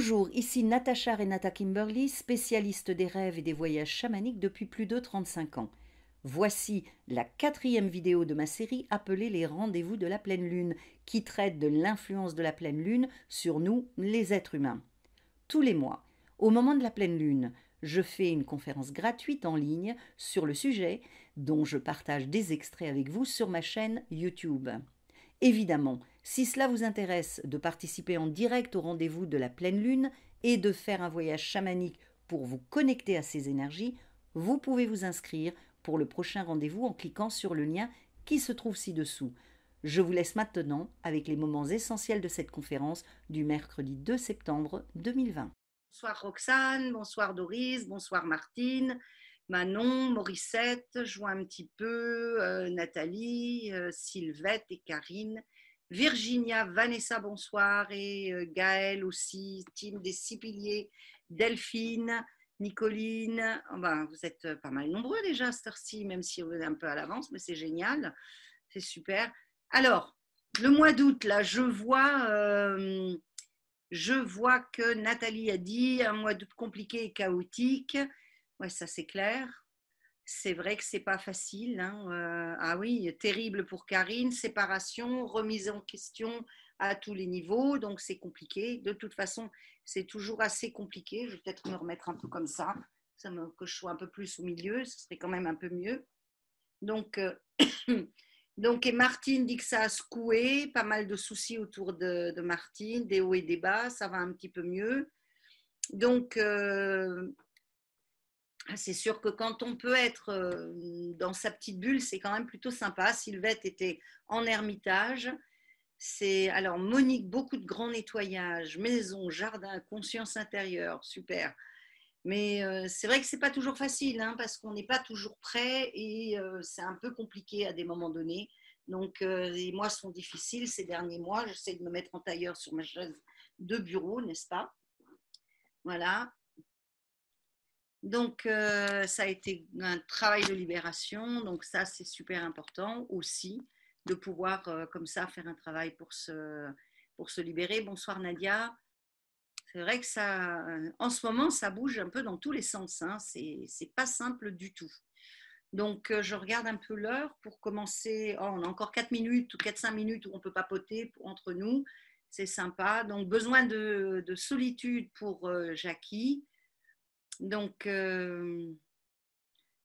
Bonjour, ici Natacha Renata Kimberly, spécialiste des rêves et des voyages chamaniques depuis plus de 35 ans. Voici la 4e vidéo de ma série appelée Les rendez-vous de la pleine lune, qui traite de l'influence de la pleine lune sur nous, les êtres humains. Tous les mois, au moment de la pleine lune, je fais une conférence gratuite en ligne sur le sujet dont je partage des extraits avec vous sur ma chaîne YouTube. Évidemment, si cela vous intéresse de participer en direct au rendez-vous de la pleine lune et de faire un voyage chamanique pour vous connecter à ces énergies, vous pouvez vous inscrire pour le prochain rendez-vous en cliquant sur le lien qui se trouve ci-dessous. Je vous laisse maintenant avec les moments essentiels de cette conférence du mercredi 2 septembre 2020. Bonsoir Roxane, bonsoir Doris, bonsoir Martine, Manon, Morissette, je vois un petit peu Nathalie, Sylvette et Karine, Virginia, Vanessa, bonsoir, et Gaëlle aussi, Tim des Six Piliers, Delphine, Nicoline. Oh ben, vous êtes pas mal nombreux déjà à cette heure-ci, même si vous êtes un peu à l'avance, mais c'est génial, c'est super. Alors, le mois d'août, là, je vois que Nathalie a dit un mois d'août compliqué et chaotique. Ouais, ça c'est clair. C'est vrai que c'est pas facile. Hein. Ah oui, terrible pour Karine. Séparation, remise en question à tous les niveaux. Donc c'est compliqué. De toute façon, c'est toujours assez compliqué. Je vais peut-être me remettre un peu comme ça. Que je sois un peu plus au milieu. Ce serait quand même un peu mieux. Donc, donc, et Martine dit que ça a secoué, pas mal de soucis autour de Martine, des hauts et des bas, ça va un petit peu mieux. Donc, c'est sûr que quand on peut être dans sa petite bulle, c'est quand même plutôt sympa. Sylvette était en ermitage. Alors Monique, beaucoup de grands nettoyages, maison, jardin, conscience intérieure, super. Mais c'est vrai que c'est pas toujours facile, hein, parce qu'on n'est pas toujours prêt et c'est un peu compliqué à des moments donnés. Donc, les mois sont difficiles ces derniers mois. J'essaie de me mettre en tailleur sur ma chaise de bureau, n'est-ce pas? Voilà. Donc, ça a été un travail de libération. Donc, ça, c'est super important aussi de pouvoir, comme ça, faire un travail pour se libérer. Bonsoir Nadia. C'est vrai que ça, en ce moment, ça bouge un peu dans tous les sens. Hein. C'est pas simple du tout. Donc, je regarde un peu l'heure pour commencer. Oh, on a encore 4 minutes ou 4-5 minutes où on peut papoter entre nous. C'est sympa. Donc, besoin de solitude pour Jackie. Donc, ouais,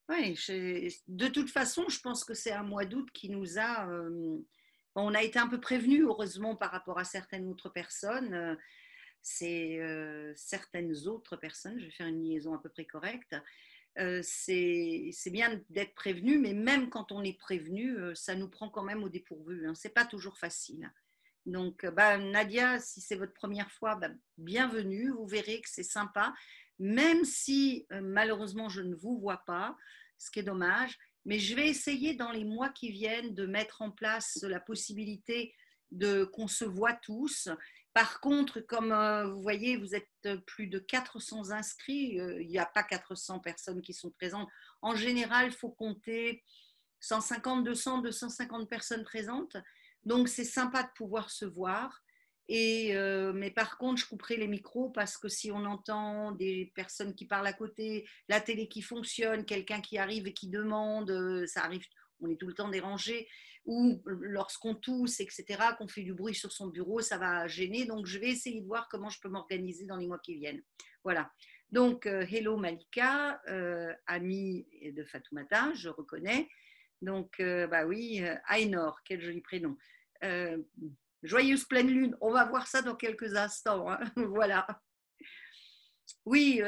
de toute façon, je pense que c'est un mois d'août qui nous a. On a été un peu prévenus, heureusement, par rapport à certaines autres personnes. C'est certaines autres personnes, je vais faire une liaison à peu près correcte, c'est bien d'être prévenu, mais même quand on est prévenu, ça nous prend quand même au dépourvu. Hein. Ce n'est pas toujours facile. Donc, bah, Nadia, si c'est votre première fois, bah, bienvenue. Vous verrez que c'est sympa, même si malheureusement je ne vous vois pas, ce qui est dommage. Mais je vais essayer dans les mois qui viennent de mettre en place la possibilité qu'on se voit tous. Par contre, comme vous voyez, vous êtes plus de 400 inscrits, il n'y a pas 400 personnes qui sont présentes. En général, il faut compter 150, 200, 250 personnes présentes. Donc, c'est sympa de pouvoir se voir. Mais par contre, je couperai les micros parce que si on entend des personnes qui parlent à côté, la télé qui fonctionne, quelqu'un qui arrive et qui demande, ça arrive, on est tout le temps dérangé, ou lorsqu'on tousse, etc., qu'on fait du bruit sur son bureau, ça va gêner. Donc, je vais essayer de voir comment je peux m'organiser dans les mois qui viennent. Voilà. Donc, hello Malika, amie de Fatoumata, je reconnais. Donc, bah oui, Ainor, quel joli prénom. Euh, Joyeuse pleine lune, on va voir ça dans quelques instants. Hein. Voilà. Oui,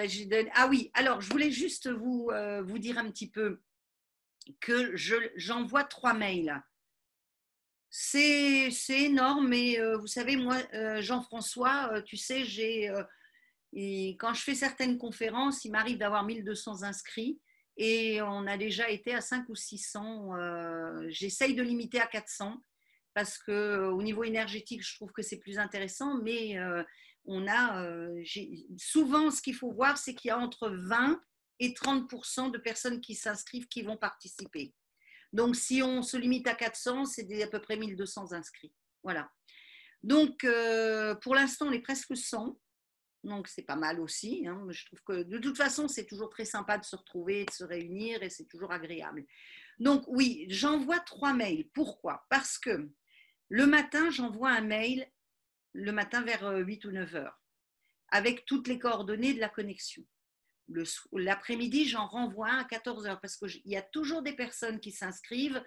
ah oui, alors je voulais juste vous dire un petit peu que j'envoie 3 mails. C'est énorme, mais vous savez, moi, Jean-François, tu sais, quand je fais certaines conférences, il m'arrive d'avoir 1200 inscrits et on a déjà été à 5 ou 600. J'essaye de limiter à 400 parce qu'au niveau énergétique, je trouve que c'est plus intéressant, mais souvent, ce qu'il faut voir, c'est qu'il y a entre 20 et 30% de personnes qui s'inscrivent qui vont participer. Donc, si on se limite à 400, c'est à peu près 1200 inscrits. Voilà. Donc, pour l'instant, on est presque 100. Donc, c'est pas mal aussi, hein. Je trouve que de toute façon, c'est toujours très sympa de se retrouver, de se réunir et c'est toujours agréable. Donc, oui, j'envoie 3 mails. Pourquoi? Parce que le matin, j'envoie un mail le matin vers 8 ou 9 heures avec toutes les coordonnées de la connexion. L'après-midi, j'en renvoie un à 14 heures parce qu'il y a toujours des personnes qui s'inscrivent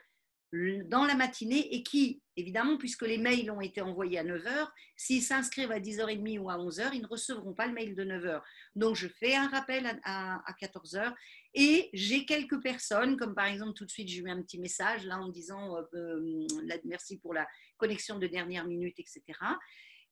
dans la matinée et qui, évidemment, puisque les mails ont été envoyés à 9 heures, s'ils s'inscrivent à 10h30 ou à 11 heures, ils ne recevront pas le mail de 9 heures. Donc, je fais un rappel à 14 heures et j'ai quelques personnes, comme par exemple, tout de suite, j'ai eu un petit message là en disant merci pour la connexion de dernière minute, etc.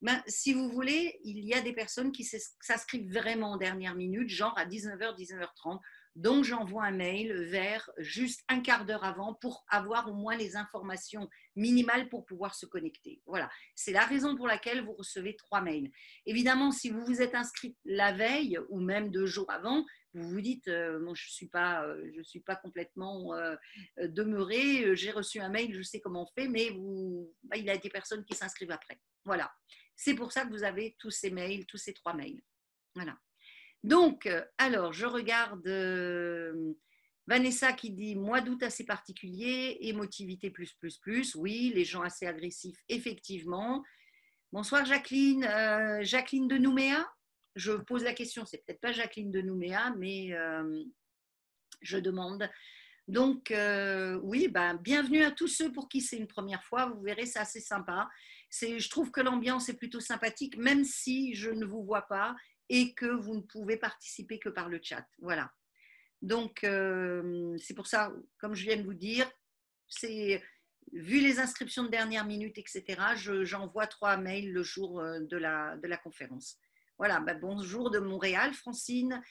Ben, si vous voulez, il y a des personnes qui s'inscrivent vraiment en dernière minute, genre à 19h, 19h30. Donc, j'envoie un mail vers juste un quart d'heure avant pour avoir au moins les informations minimales pour pouvoir se connecter. Voilà, c'est la raison pour laquelle vous recevez 3 mails. Évidemment, si vous vous êtes inscrit la veille ou même 2 jours avant, vous vous dites, bon, je ne suis pas complètement demeuré, j'ai reçu un mail, je sais comment on fait, mais il y a des personnes qui s'inscrivent après. Voilà, c'est pour ça que vous avez tous ces mails, tous ces 3 mails. Voilà. Donc, alors, je regarde Vanessa qui dit mois d'août assez particulier, émotivité plus, plus, plus. Oui, les gens assez agressifs, effectivement. Bonsoir Jacqueline. Jacqueline de Nouméa. Je pose la question, c'est peut-être pas Jacqueline de Nouméa, mais je demande. Donc, oui, ben, bienvenue à tous ceux pour qui c'est une première fois. Vous verrez, c'est assez sympa. Je trouve que l'ambiance est plutôt sympathique, même si je ne vous vois pas et que vous ne pouvez participer que par le chat. Voilà. Donc, c'est pour ça, comme je viens de vous dire, vu les inscriptions de dernière minute, etc., j'envoie 3 mails le jour de la conférence. Voilà, ben, bonjour de Montréal, Francine.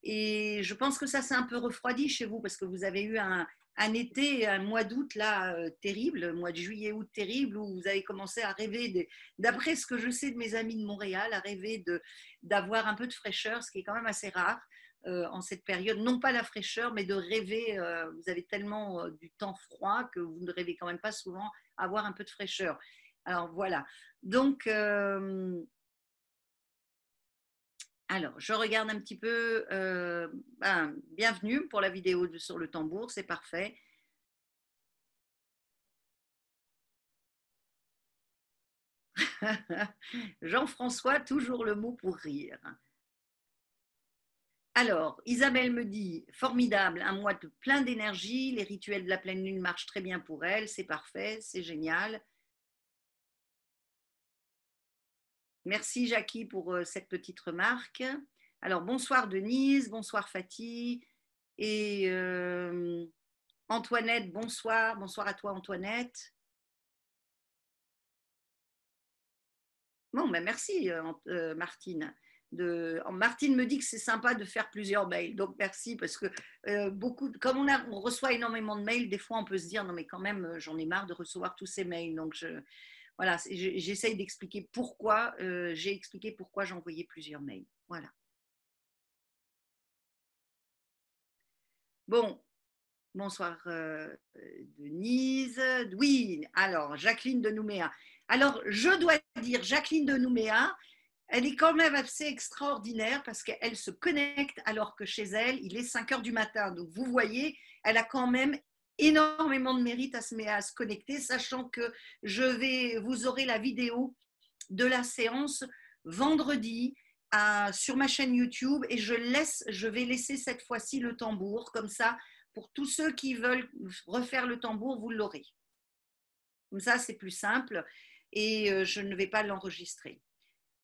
Et je pense que ça s'est un peu refroidi chez vous parce que vous avez eu un été, un mois d'août là terrible, mois de juillet, août terrible, où vous avez commencé à rêver, d'après ce que je sais de mes amis de Montréal, à rêver d'avoir un peu de fraîcheur, ce qui est quand même assez rare en cette période. Non pas la fraîcheur, mais de rêver. Vous avez tellement du temps froid que vous ne rêvez quand même pas souvent avoir un peu de fraîcheur. Alors voilà. Donc alors, je regarde un petit peu. Bienvenue pour la vidéo sur le tambour, c'est parfait. Jean-François, toujours le mot pour rire. Alors, Isabelle me dit, formidable, un mois de plein d'énergie, les rituels de la pleine lune marchent très bien pour elle, c'est parfait, c'est génial. Merci Jackie pour cette petite remarque. Alors, bonsoir Denise, bonsoir Fatih et Antoinette, bonsoir. Bonsoir à toi Antoinette. Bon, ben merci Martine. Martine me dit que c'est sympa de faire plusieurs mails, donc merci parce que comme on reçoit énormément de mails, des fois on peut se dire non mais quand même j'en ai marre de recevoir tous ces mails, donc voilà, j'essaye d'expliquer pourquoi j'ai expliqué pourquoi j'envoyais plusieurs mails. Voilà. Bon, bonsoir Denise. Oui, alors Jacqueline de Nouméa. Alors je dois dire Jacqueline de Nouméa, elle est quand même assez extraordinaire parce qu'elle se connecte alors que chez elle, il est 5 heures du matin. Donc vous voyez, elle a quand même énormément de mérite à se connecter, sachant que vous aurez la vidéo de la séance vendredi sur ma chaîne YouTube et je vais laisser cette fois-ci le tambour, comme ça, pour tous ceux qui veulent refaire le tambour, vous l'aurez. Comme ça, c'est plus simple et je ne vais pas l'enregistrer.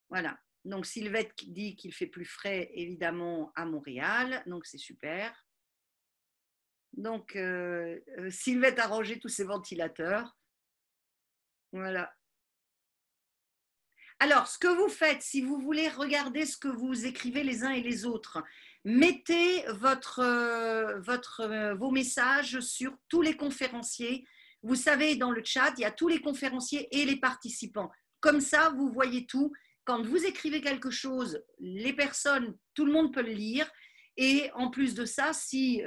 Voilà. Donc, Sylvette dit qu'il fait plus frais, évidemment, à Montréal. Donc, c'est super. Donc, Sylvette a rangé tous ses ventilateurs. Voilà. Alors, ce que vous faites, si vous voulez regarder ce que vous écrivez les uns et les autres, mettez vos messages sur tous les conférenciers. Vous savez, dans le chat, il y a tous les conférenciers et les participants. Comme ça, vous voyez tout. Quand vous écrivez quelque chose, les personnes, tout le monde peut le lire. Et en plus de ça, ce qui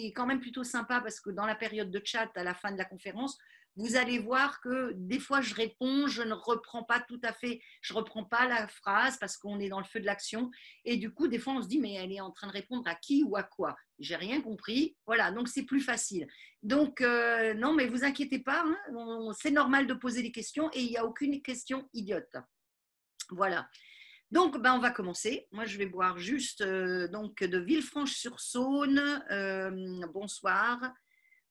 est quand même plutôt sympa, parce que dans la période de chat, à la fin de la conférence, vous allez voir que des fois je réponds, je ne reprends pas tout à fait, je ne reprends pas la phrase parce qu'on est dans le feu de l'action. Et du coup, des fois, on se dit, mais elle est en train de répondre à qui ou à quoi? J'ai rien compris. Voilà, donc c'est plus facile. Donc, non, mais vous inquiétez pas, hein, c'est normal de poser des questions et il n'y a aucune question idiote. Voilà. Donc, ben, on va commencer. Moi, je vais boire juste donc de Villefranche-sur-Saône. Bonsoir.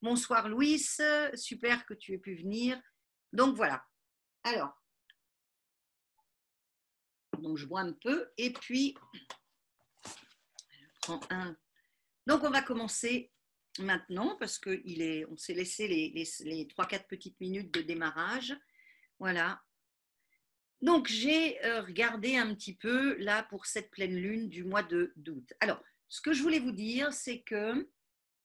Bonsoir, Louis. Super que tu aies pu venir. Donc, voilà. Alors, donc je bois un peu et puis je prends un. Donc, on va commencer maintenant parce on s'est laissé les 3-4 petites minutes de démarrage. Voilà. Donc, j'ai regardé un petit peu là pour cette pleine lune du mois d'août. Alors, ce que je voulais vous dire, c'est que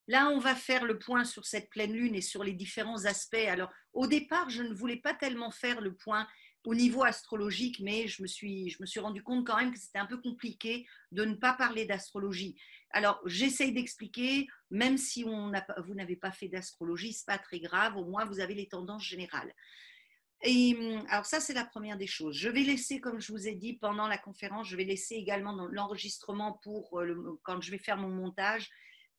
là, on va faire le point sur cette pleine lune et sur les différents aspects. Alors, au départ, je ne voulais pas tellement faire le point au niveau astrologique, mais je me suis rendu compte quand même que c'était un peu compliqué de ne pas parler d'astrologie. Alors, j'essaye d'expliquer, même si vous n'avez pas fait d'astrologie, ce n'est pas très grave, au moins vous avez les tendances générales. Et alors ça, c'est la première des choses. Je vais laisser, comme je vous ai dit pendant la conférence, je vais laisser également dans l'enregistrement pour quand je vais faire mon montage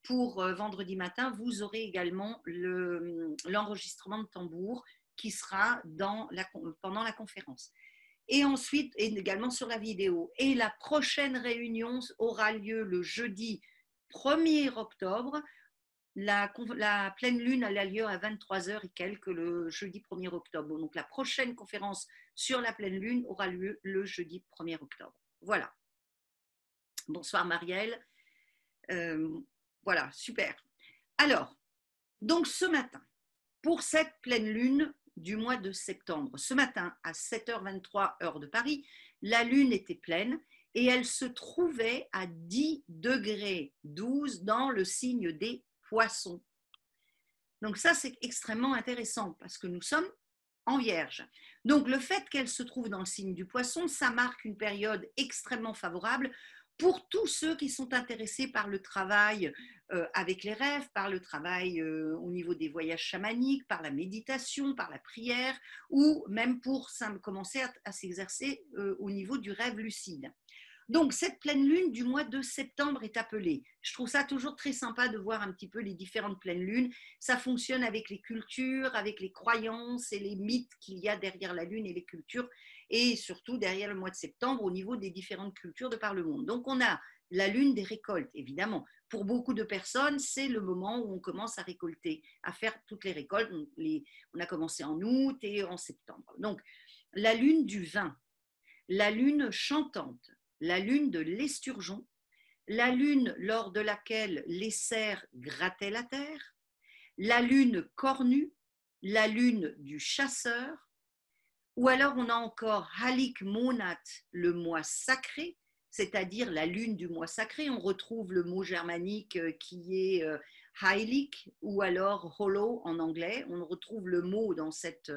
pour vendredi matin, vous aurez également l'enregistrement de tambour qui sera pendant la conférence. Et ensuite, et également sur la vidéo. Et la prochaine réunion aura lieu le jeudi 1er octobre. La pleine lune a lieu à 23h et quelques le jeudi 1er octobre. Donc la prochaine conférence sur la pleine lune aura lieu le jeudi 1er octobre. Voilà. Bonsoir Marielle. Voilà, super. Alors, donc ce matin, pour cette pleine lune du mois de septembre, ce matin à 7h23 heure de Paris, la lune était pleine et elle se trouvait à 10 degrés 12 dans le signe des Poissons. Donc ça, c'est extrêmement intéressant parce que nous sommes en Vierge. Donc le fait qu'elle se trouve dans le signe du Poisson, ça marque une période extrêmement favorable pour tous ceux qui sont intéressés par le travail avec les rêves, par le travail au niveau des voyages chamaniques, par la méditation, par la prière, ou même pour commencer à s'exercer au niveau du rêve lucide. Donc, cette pleine lune du mois de septembre est appelée. Je trouve ça toujours très sympa de voir un petit peu les différentes pleines lunes. Ça fonctionne avec les cultures, avec les croyances et les mythes qu'il y a derrière la lune et les cultures, et surtout derrière le mois de septembre au niveau des différentes cultures de par le monde. Donc, on a la lune des récoltes, évidemment. Pour beaucoup de personnes, c'est le moment où on commence à récolter, à faire toutes les récoltes. On a commencé en août et en septembre. Donc, la lune du vin, la lune chantante, la lune de l'esturgeon, la lune lors de laquelle les cerfs grattaient la terre, la lune cornue, la lune du chasseur, ou alors on a encore Halik Monat, le mois sacré, c'est-à-dire la lune du mois sacré. On retrouve le mot germanique qui est heilig ou alors hollow en anglais. On retrouve le mot dans cette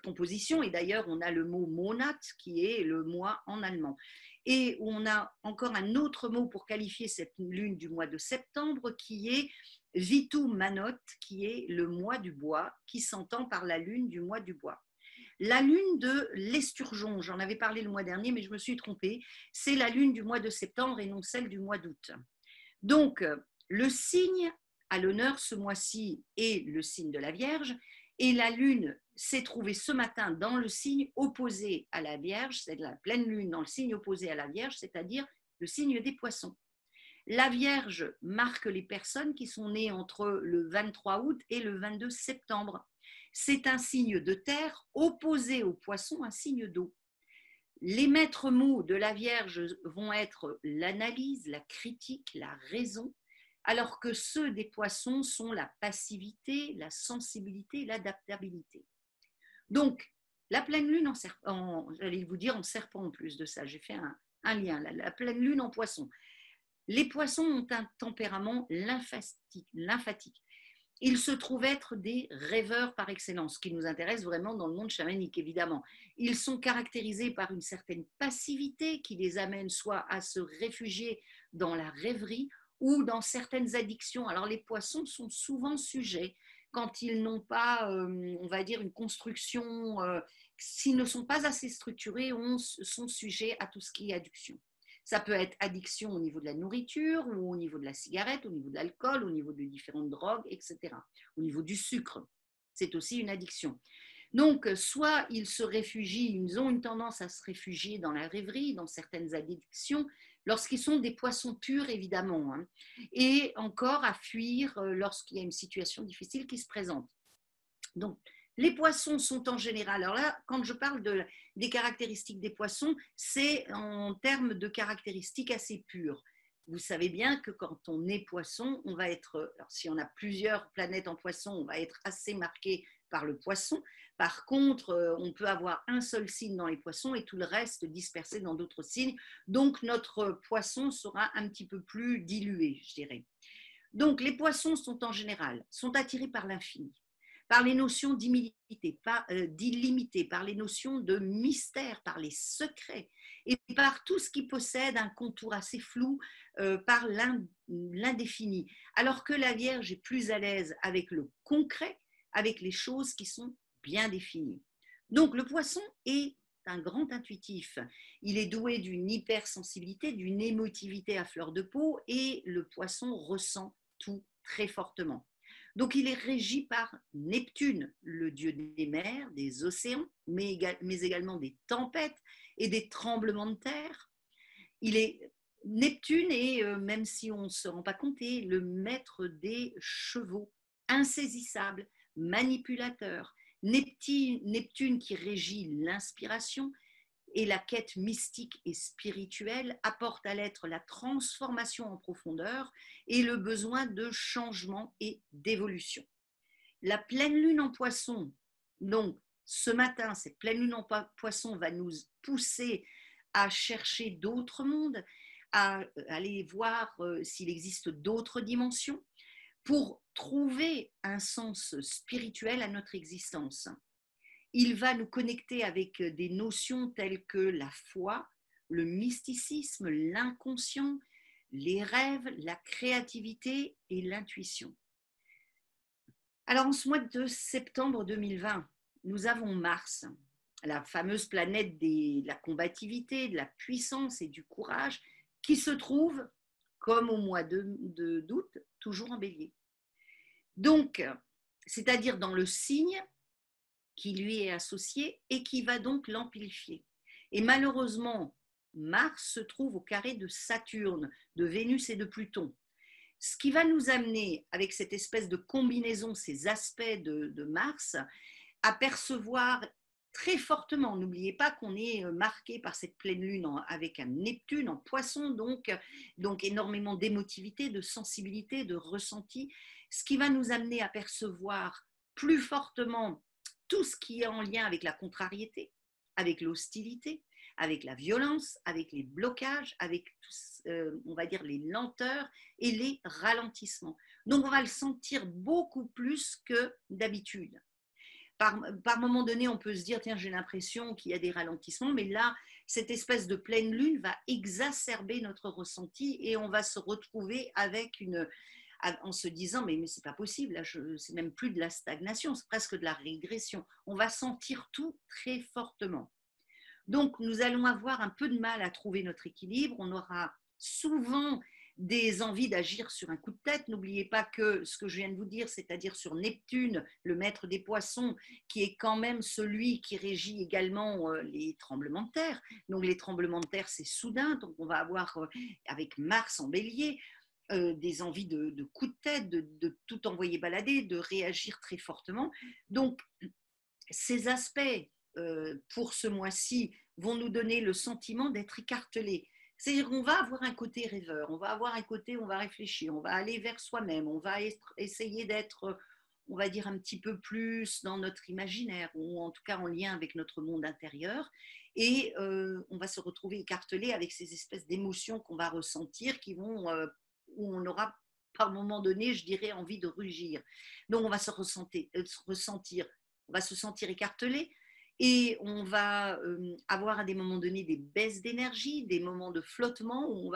composition et d'ailleurs on a le mot Monat qui est le mois en allemand. Et on a encore un autre mot pour qualifier cette lune du mois de septembre qui est Vitu Manot, qui est le mois du bois, qui s'entend par la lune du mois du bois. La lune de l'esturgeon, j'en avais parlé le mois dernier, mais je me suis trompée, c'est la lune du mois de septembre et non celle du mois d'août. Donc, le signe à l'honneur ce mois-ci est le signe de la Vierge, et la lune s'est trouvée ce matin dans le signe opposé à la Vierge, c'est la pleine lune dans le signe opposé à la Vierge, c'est-à-dire le signe des Poissons. La Vierge marque les personnes qui sont nées entre le 23 août et le 22 septembre. C'est un signe de terre opposé au Poisson, un signe d'eau. Les maîtres mots de la Vierge vont être l'analyse, la critique, la raison, alors que ceux des Poissons sont la passivité, la sensibilité, l'adaptabilité. Donc, la pleine lune j'allais vous dire en serpent en plus de ça, j'ai fait un lien, la pleine lune en Poisson. Les Poissons ont un tempérament lymphatique. Ils se trouvent être des rêveurs par excellence, ce qui nous intéresse vraiment dans le monde chamanique, évidemment. Ils sont caractérisés par une certaine passivité qui les amène soit à se réfugier dans la rêverie ou dans certaines addictions. Alors les Poissons sont souvent sujets quand ils n'ont pas, on va dire, une construction, s'ils ne sont pas assez structurés, sont sujets à tout ce qui est addiction. Ça peut être addiction au niveau de la nourriture, ou au niveau de la cigarette, au niveau de l'alcool, au niveau de différentes drogues, etc. Au niveau du sucre, c'est aussi une addiction. Donc, soit ils se réfugient, ils ont une tendance à se réfugier dans la rêverie, dans certaines addictions, lorsqu'ils sont des poissons purs, évidemment, hein, et encore à fuir lorsqu'il y a une situation difficile qui se présente. Donc, les poissons sont en général, alors là, quand je parle des caractéristiques des poissons, c'est en termes de caractéristiques assez pures. Vous savez bien que quand on est poisson, on va être, alors si on a plusieurs planètes en poisson, on va être assez marqué par le poisson. Par contre, on peut avoir un seul signe dans les poissons et tout le reste dispersé dans d'autres signes. Donc, notre poisson sera un petit peu plus dilué, je dirais. Donc, les poissons sont en général attirés par l'infini, par les notions d'illimité, par les notions de mystère, par les secrets et par tout ce qui possède un contour assez flou, par l'indéfini. Alors que la Vierge est plus à l'aise avec le concret, avec les choses qui sont bien définies. Donc le poisson est un grand intuitif. Il est doué d'une hypersensibilité, d'une émotivité à fleur de peau, et le poisson ressent tout très fortement. Donc il est régi par Neptune, le dieu des mers, des océans, mais également des tempêtes et des tremblements de terre. Neptune est, même si on ne se rend pas compte, est le maître des chevaux, insaisissable, manipulateur. Neptune qui régit l'inspiration et la quête mystique et spirituelle, apporte à l'être la transformation en profondeur et le besoin de changement et d'évolution. La pleine lune en poisson, donc ce matin, cette pleine lune en poisson va nous pousser à chercher d'autres mondes, à aller voir s'il existe d'autres dimensions, pour trouver un sens spirituel à notre existence. Il va nous connecter avec des notions telles que la foi, le mysticisme, l'inconscient, les rêves, la créativité et l'intuition. Alors en ce mois de septembre 2020, nous avons Mars, la fameuse planète de la combativité, de la puissance et du courage, qui se trouve, comme au mois d'août, toujours en bélier. Donc, c'est-à-dire dans le signe qui lui est associé et qui va donc l'amplifier. Et malheureusement, Mars se trouve au carré de Saturne, de Vénus et de Pluton. Ce qui va nous amener, avec cette espèce de combinaison, ces aspects de Mars, à percevoir très fortement. N'oubliez pas qu'on est marqué par cette pleine lune avec un Neptune en poisson, donc énormément d'émotivité, de sensibilité, de ressenti, ce qui va nous amener à percevoir plus fortement tout ce qui est en lien avec la contrariété, avec l'hostilité, avec la violence, avec les blocages, avec on va dire les lenteurs et les ralentissements. Donc on va le sentir beaucoup plus que d'habitude. Par moment donné, on peut se dire, tiens, j'ai l'impression qu'il y a des ralentissements, mais là, cette espèce de pleine lune va exacerber notre ressenti et on va se retrouver en se disant, mais c'est pas possible, là, c'est même plus de la stagnation, c'est presque de la régression. On va sentir tout très fortement. Donc, nous allons avoir un peu de mal à trouver notre équilibre. On aura souvent des envies d'agir sur un coup de tête. N'oubliez pas que ce que je viens de vous dire, c'est-à-dire sur Neptune, le maître des poissons, qui est quand même celui qui régit également les tremblements de terre. Donc, les tremblements de terre, c'est soudain. Donc, on va avoir, avec Mars en bélier, des envies de coups de tête, de tout envoyer balader, de réagir très fortement. Donc, ces aspects, pour ce mois-ci, vont nous donner le sentiment d'être écartelés. C'est-à-dire qu'on va avoir un côté rêveur, on va avoir un côté, on va réfléchir, on va aller vers soi-même, on va essayer d'être, on va dire, un petit peu plus dans notre imaginaire, ou en tout cas en lien avec notre monde intérieur, et on va se retrouver écartelé avec ces espèces d'émotions qu'on va ressentir, où on aura par moment donné, je dirais, envie de rugir. Donc on va se ressentir, on va se sentir écartelé, et on va avoir à des moments donnés des baisses d'énergie, des moments de flottement où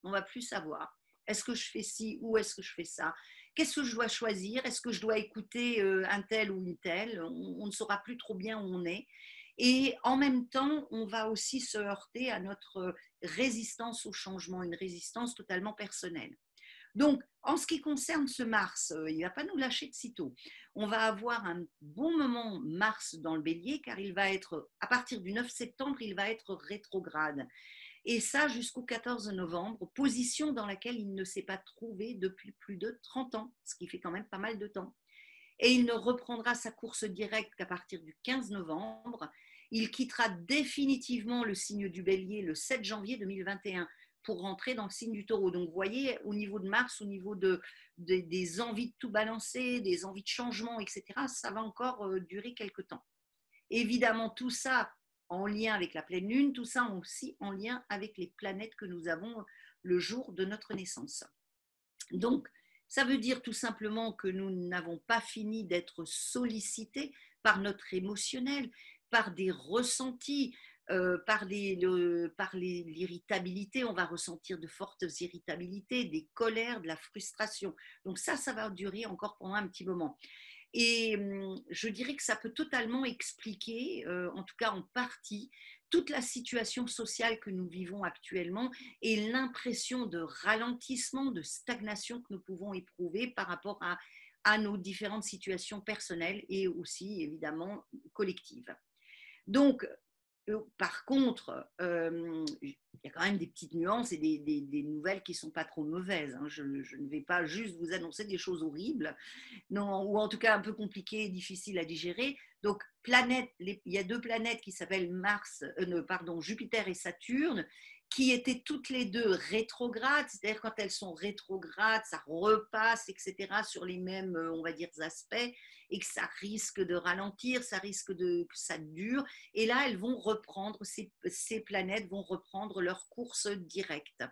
on va plus savoir. Est-ce que je fais ci ou est-ce que je fais ça? qu'est-ce que je dois choisir? Est-ce que je dois écouter un tel ou une telle? On ne saura plus trop bien où on est. Et en même temps, on va aussi se heurter à notre résistance au changement, une résistance totalement personnelle. Donc, en ce qui concerne ce Mars, il ne va pas nous lâcher de sitôt. On va avoir un bon moment Mars dans le bélier, car il va être, à partir du 9 septembre, il va être rétrograde. Et ça jusqu'au 14 novembre, position dans laquelle il ne s'est pas trouvé depuis plus de 30 ans, ce qui fait quand même pas mal de temps. Et il ne reprendra sa course directe qu'à partir du 15 novembre. Il quittera définitivement le signe du bélier le 7 janvier 2021 pour rentrer dans le signe du taureau. Donc vous voyez, au niveau de Mars, au niveau des envies de tout balancer, des envies de changement, etc., ça va encore durer quelques temps. Évidemment, tout ça en lien avec la pleine lune, tout ça aussi en lien avec les planètes que nous avons le jour de notre naissance. Donc, ça veut dire tout simplement que nous n'avons pas fini d'être sollicités par notre émotionnel, par des ressentis, par l'irritabilité. On va ressentir de fortes irritabilités, des colères, de la frustration. Donc ça va durer encore pendant un petit moment. Et je dirais que ça peut totalement expliquer, en tout cas en partie, toute la situation sociale que nous vivons actuellement et l'impression de ralentissement, de stagnation que nous pouvons éprouver par rapport à nos différentes situations personnelles et aussi évidemment collectives. Donc, par contre, il y a quand même des petites nuances et des nouvelles qui ne sont pas trop mauvaises. Hein. Je ne vais pas juste vous annoncer des choses horribles, non, ou en tout cas un peu compliquées et difficiles à digérer. Donc, il y a deux planètes qui s'appellent Jupiter et Saturne, qui étaient toutes les deux rétrogrades, c'est-à-dire quand elles sont rétrogrades, ça repasse, etc., sur les mêmes, on va dire, aspects, et que ça risque de ralentir, que ça dure. Et là, elles vont reprendre, ces planètes vont reprendre leur course directe.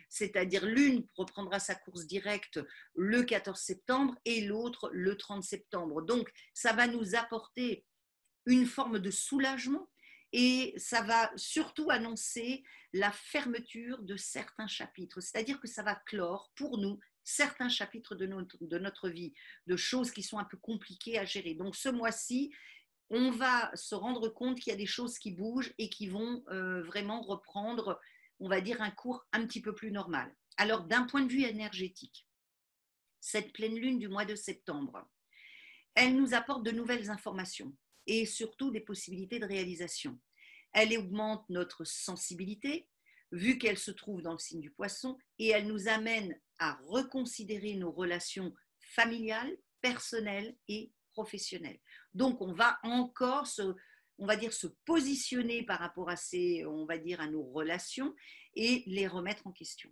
C'est-à-dire l'une reprendra sa course directe le 14 septembre et l'autre le 30 septembre. Donc, ça va nous apporter une forme de soulagement et ça va surtout annoncer la fermeture de certains chapitres. C'est-à-dire que ça va clore pour nous certains chapitres de notre vie, de choses qui sont un peu compliquées à gérer. Donc ce mois-ci, on va se rendre compte qu'il y a des choses qui bougent et qui vont vraiment reprendre, on va dire, un cours un petit peu plus normal. Alors d'un point de vue énergétique, cette pleine lune du mois de septembre, elle nous apporte de nouvelles informations et surtout des possibilités de réalisation. Elle augmente notre sensibilité, vu qu'elle se trouve dans le signe du Poisson, et elle nous amène à reconsidérer nos relations familiales, personnelles et professionnelles. Donc, on va encore se positionner par rapport à à nos relations et les remettre en question.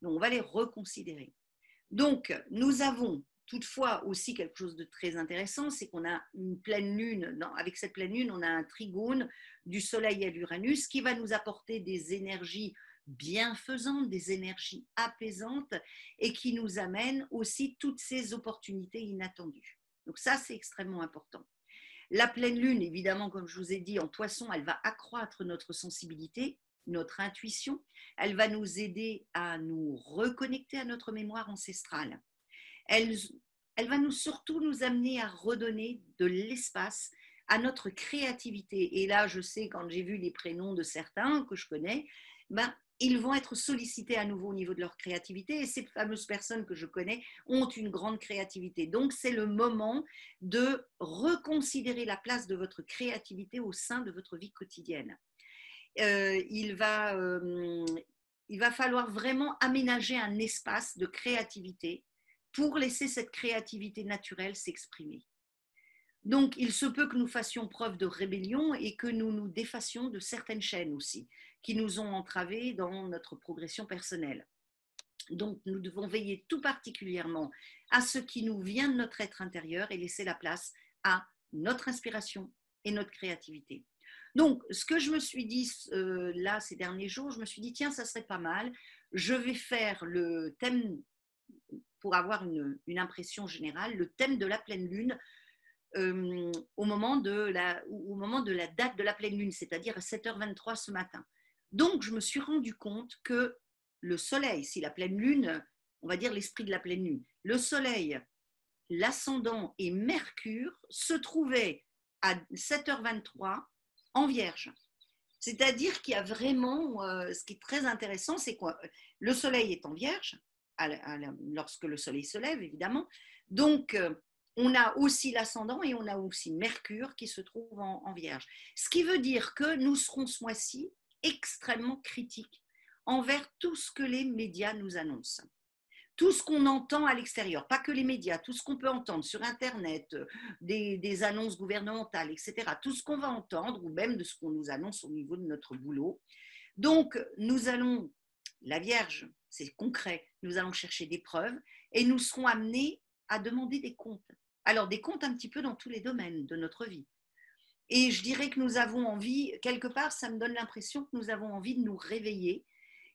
Donc, on va les reconsidérer. Donc, nous avons toutefois aussi quelque chose de très intéressant, c'est qu'on a une pleine lune, avec cette pleine lune, on a un trigone du Soleil à l'Uranus qui va nous apporter des énergies bienfaisantes, des énergies apaisantes et qui nous amènent aussi toutes ces opportunités inattendues. Donc ça, c'est extrêmement important. La pleine lune, évidemment, comme je vous ai dit, en Poisson, elle va accroître notre sensibilité, notre intuition. Elle va nous aider à nous reconnecter à notre mémoire ancestrale. Elle va surtout nous amener à redonner de l'espace à notre créativité. Et là, je sais, quand j'ai vu les prénoms de certains que je connais, ils vont être sollicités à nouveau au niveau de leur créativité. Et ces fameuses personnes que je connais ont une grande créativité. Donc, c'est le moment de reconsidérer la place de votre créativité au sein de votre vie quotidienne. Il va falloir vraiment aménager un espace de créativité pour laisser cette créativité naturelle s'exprimer. Donc, il se peut que nous fassions preuve de rébellion et que nous nous défassions de certaines chaînes aussi, qui nous ont entravés dans notre progression personnelle. Donc, nous devons veiller tout particulièrement à ce qui nous vient de notre être intérieur et laisser la place à notre inspiration et notre créativité. Donc, ce que je me suis dit là ces derniers jours, je me suis dit, tiens, ça serait pas mal, je vais faire le thème, pour avoir une impression générale, le thème de la pleine lune au moment de la date de la pleine lune, c'est-à-dire à 7h23 ce matin. Donc, je me suis rendu compte que le soleil, si la pleine lune on va dire l'esprit de la pleine lune. Le soleil, l'ascendant et Mercure se trouvaient à 7h23 en Vierge. C'est-à-dire qu'il y a vraiment, ce qui est très intéressant, c'est que le soleil est en Vierge, lorsque le soleil se lève, évidemment. Donc, on a aussi l'ascendant et on a aussi Mercure qui se trouve en Vierge. Ce qui veut dire que nous serons ce mois-ci extrêmement critiques envers tout ce que les médias nous annoncent. Tout ce qu'on entend à l'extérieur, pas que les médias, tout ce qu'on peut entendre sur Internet, des annonces gouvernementales, etc., tout ce qu'on va entendre, ou même de ce qu'on nous annonce au niveau de notre boulot. Donc, nous allons, la Vierge, c'est concret, nous allons chercher des preuves et nous serons amenés à demander des comptes. Alors, des comptes un petit peu dans tous les domaines de notre vie. Et je dirais que nous avons envie, quelque part, ça me donne l'impression que nous avons envie de nous réveiller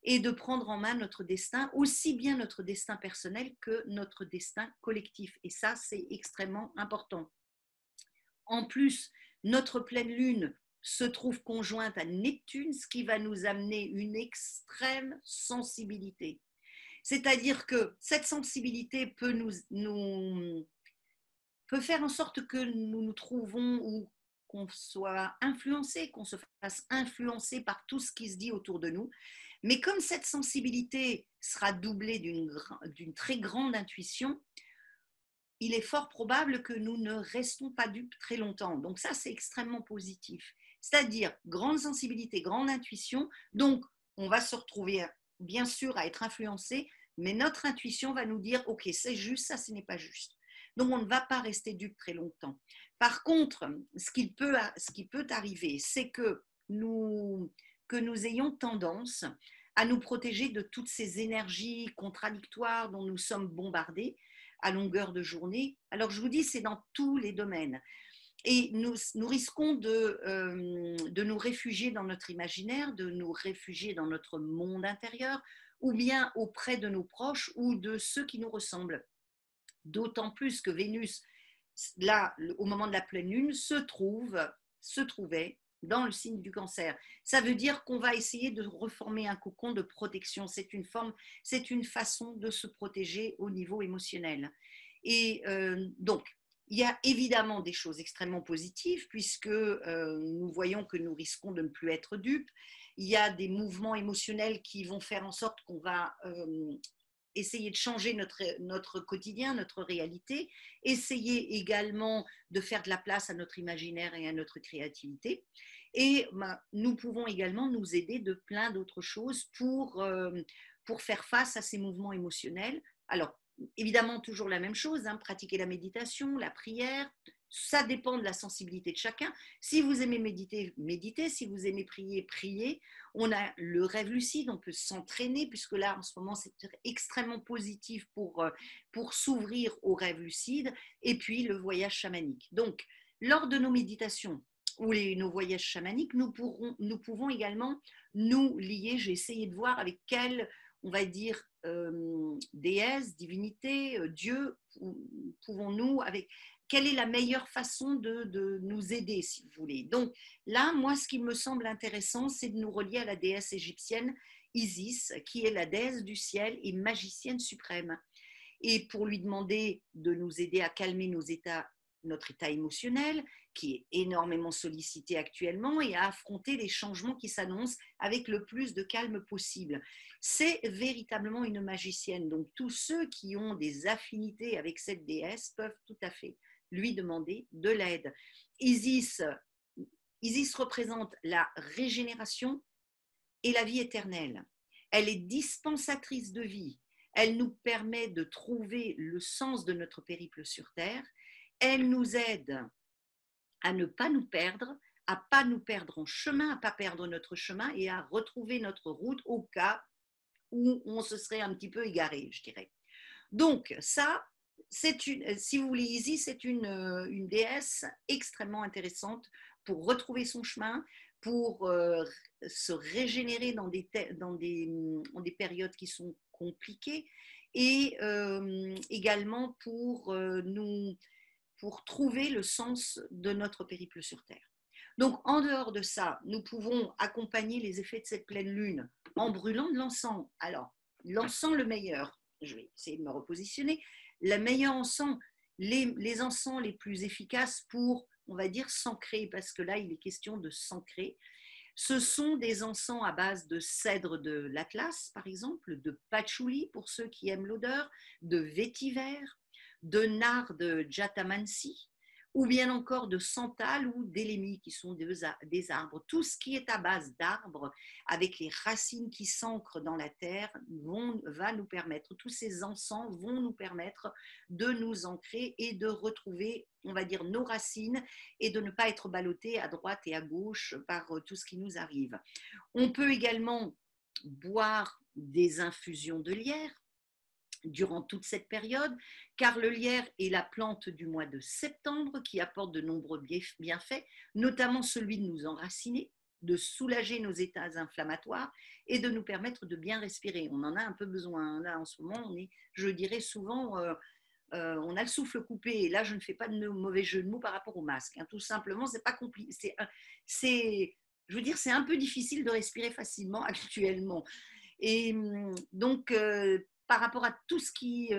et de prendre en main notre destin, aussi bien notre destin personnel que notre destin collectif. Et ça, c'est extrêmement important. En plus, notre pleine lune se trouve conjointe à Neptune, ce qui va nous amener une extrême sensibilité. C'est-à-dire que cette sensibilité peut peut faire en sorte que nous nous trouvons ou qu'on soit influencé, qu'on se fasse influencer par tout ce qui se dit autour de nous. Mais comme cette sensibilité sera doublée d'une très grande intuition, il est fort probable que nous ne restons pas dupes très longtemps. Donc ça, c'est extrêmement positif. C'est-à-dire grande sensibilité, grande intuition. Donc, on va se retrouver, bien sûr, à être influencé, mais notre intuition va nous dire, OK, c'est juste, ça, ce n'est pas juste. Donc, on ne va pas rester dupe très longtemps. Par contre, ce qui peut arriver, c'est que nous ayons tendance à nous protéger de toutes ces énergies contradictoires dont nous sommes bombardés à longueur de journée. Alors, je vous dis, c'est dans tous les domaines. Et nous risquons de nous réfugier dans notre imaginaire, de nous réfugier dans notre monde intérieur, ou bien auprès de nos proches ou de ceux qui nous ressemblent. D'autant plus que Vénus, là, au moment de la pleine lune, se trouvait dans le signe du Cancer. Ça veut dire qu'on va essayer de reformer un cocon de protection. C'est une façon de se protéger au niveau émotionnel. Et donc, il y a évidemment des choses extrêmement positives puisque nous voyons que nous risquons de ne plus être dupes. Il y a des mouvements émotionnels qui vont faire en sorte qu'on va essayer de changer notre quotidien, notre réalité, essayer également de faire de la place à notre imaginaire et à notre créativité. Et nous pouvons également nous aider de plein d'autres choses pour faire face à ces mouvements émotionnels. Alors, évidemment, toujours la même chose, pratiquer la méditation, la prière, ça dépend de la sensibilité de chacun. Si vous aimez méditer, méditez. Si vous aimez prier, priez. On a le rêve lucide, on peut s'entraîner, puisque là, en ce moment, c'est extrêmement positif pour s'ouvrir au rêve lucide. Et puis, le voyage chamanique. Donc, lors de nos méditations ou nos voyages chamaniques, nous pouvons également nous lier. J'ai essayé de voir avec quelle, on va dire, déesse, divinité, Dieu, pouvons-nous, quelle est la meilleure façon de nous aider, si vous voulez. Donc là, moi, ce qui me semble intéressant, c'est de nous relier à la déesse égyptienne Isis, qui est la déesse du ciel et magicienne suprême. Et pour lui demander de nous aider à calmer notre état émotionnel, qui est énormément sollicité actuellement, et à affronter les changements qui s'annoncent avec le plus de calme possible. C'est véritablement une magicienne. Donc tous ceux qui ont des affinités avec cette déesse peuvent tout à fait lui demander de l'aide. Isis représente la régénération et la vie éternelle. Elle est dispensatrice de vie. Elle nous permet de trouver le sens de notre périple sur Terre. Elle nous aide à ne pas nous perdre, à ne pas nous perdre en chemin, à ne pas perdre notre chemin et à retrouver notre route au cas où on se serait un petit peu égaré, je dirais. Donc ça, si vous voulez, Isis, c'est une déesse extrêmement intéressante pour retrouver son chemin, pour se régénérer dans des périodes qui sont compliquées et également pour trouver le sens de notre périple sur Terre. Donc, en dehors de ça, nous pouvons accompagner les effets de cette pleine lune en brûlant de l'encens. Alors, l'encens le meilleur, je vais essayer de me repositionner, le meilleur encens, les encens les plus efficaces pour, on va dire, s'ancrer, parce que là, il est question de s'ancrer. Ce sont des encens à base de cèdre de l'Atlas, par exemple, de patchouli, pour ceux qui aiment l'odeur, de vétiver, de nard de jatamansi, ou bien encore de santal ou d'élémie, qui sont des arbres. Tout ce qui est à base d'arbres, avec les racines qui s'ancrent dans la terre, va nous permettre, tous ces encens vont nous permettre de nous ancrer et de retrouver, on va dire, nos racines et de ne pas être ballotté à droite et à gauche par tout ce qui nous arrive. On peut également boire des infusions de lierre durant toute cette période, car le lierre est la plante du mois de septembre qui apporte de nombreux bienfaits, notamment celui de nous enraciner, de soulager nos états inflammatoires et de nous permettre de bien respirer. On en a un peu besoin. Là, en ce moment, on est, je dirais souvent, on a le souffle coupé. Et là, je ne fais pas de mauvais jeu de mots par rapport au masque. Tout simplement, c'est pas compliqué. Je veux dire, c'est un peu difficile de respirer facilement actuellement. Et donc, par rapport à tout ce qui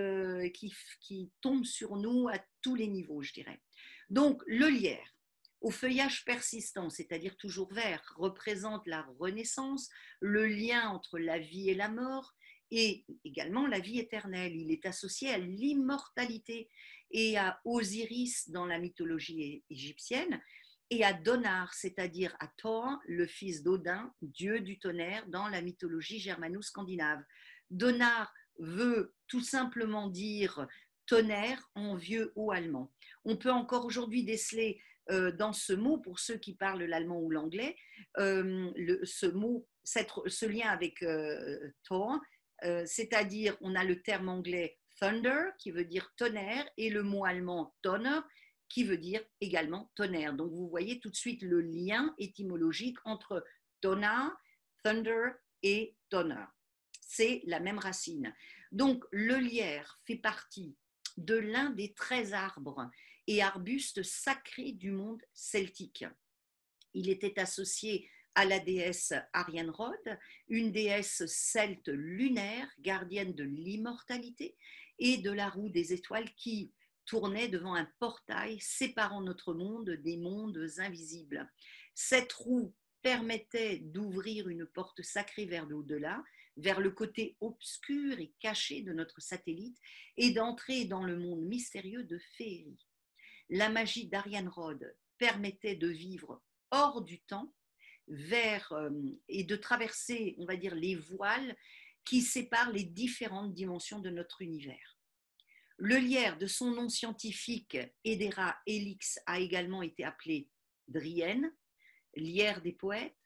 tombe sur nous à tous les niveaux, je dirais. Donc, le lierre, au feuillage persistant, c'est-à-dire toujours vert, représente la renaissance, le lien entre la vie et la mort, et également la vie éternelle. Il est associé à l'immortalité et à Osiris dans la mythologie égyptienne, et à Donar, c'est-à-dire à Thor, le fils d'Odin, dieu du tonnerre dans la mythologie germano-scandinave. Donar veut tout simplement dire tonnerre en vieux haut allemand. On peut encore aujourd'hui déceler dans ce mot, pour ceux qui parlent l'allemand ou l'anglais, ce lien avec Thor, c'est-à-dire on a le terme anglais thunder qui veut dire tonnerre et le mot allemand donner qui veut dire également tonnerre. Donc vous voyez tout de suite le lien étymologique entre donner, thunder et tonnerre. C'est la même racine. Donc le lierre fait partie de l'un des 13 arbres et arbustes sacrés du monde celtique. Il était associé à la déesse Arianrhod, une déesse celte lunaire, gardienne de l'immortalité et de la roue des étoiles qui tournait devant un portail séparant notre monde des mondes invisibles. Cette roue permettait d'ouvrir une porte sacrée vers l'au-delà, vers le côté obscur et caché de notre satellite et d'entrer dans le monde mystérieux de Féerie. La magie d'Arianrhod permettait de vivre hors du temps et de traverser, on va dire, les voiles qui séparent les différentes dimensions de notre univers. Le lierre, de son nom scientifique Hedera helix, a également été appelé drienne, lierre des poètes,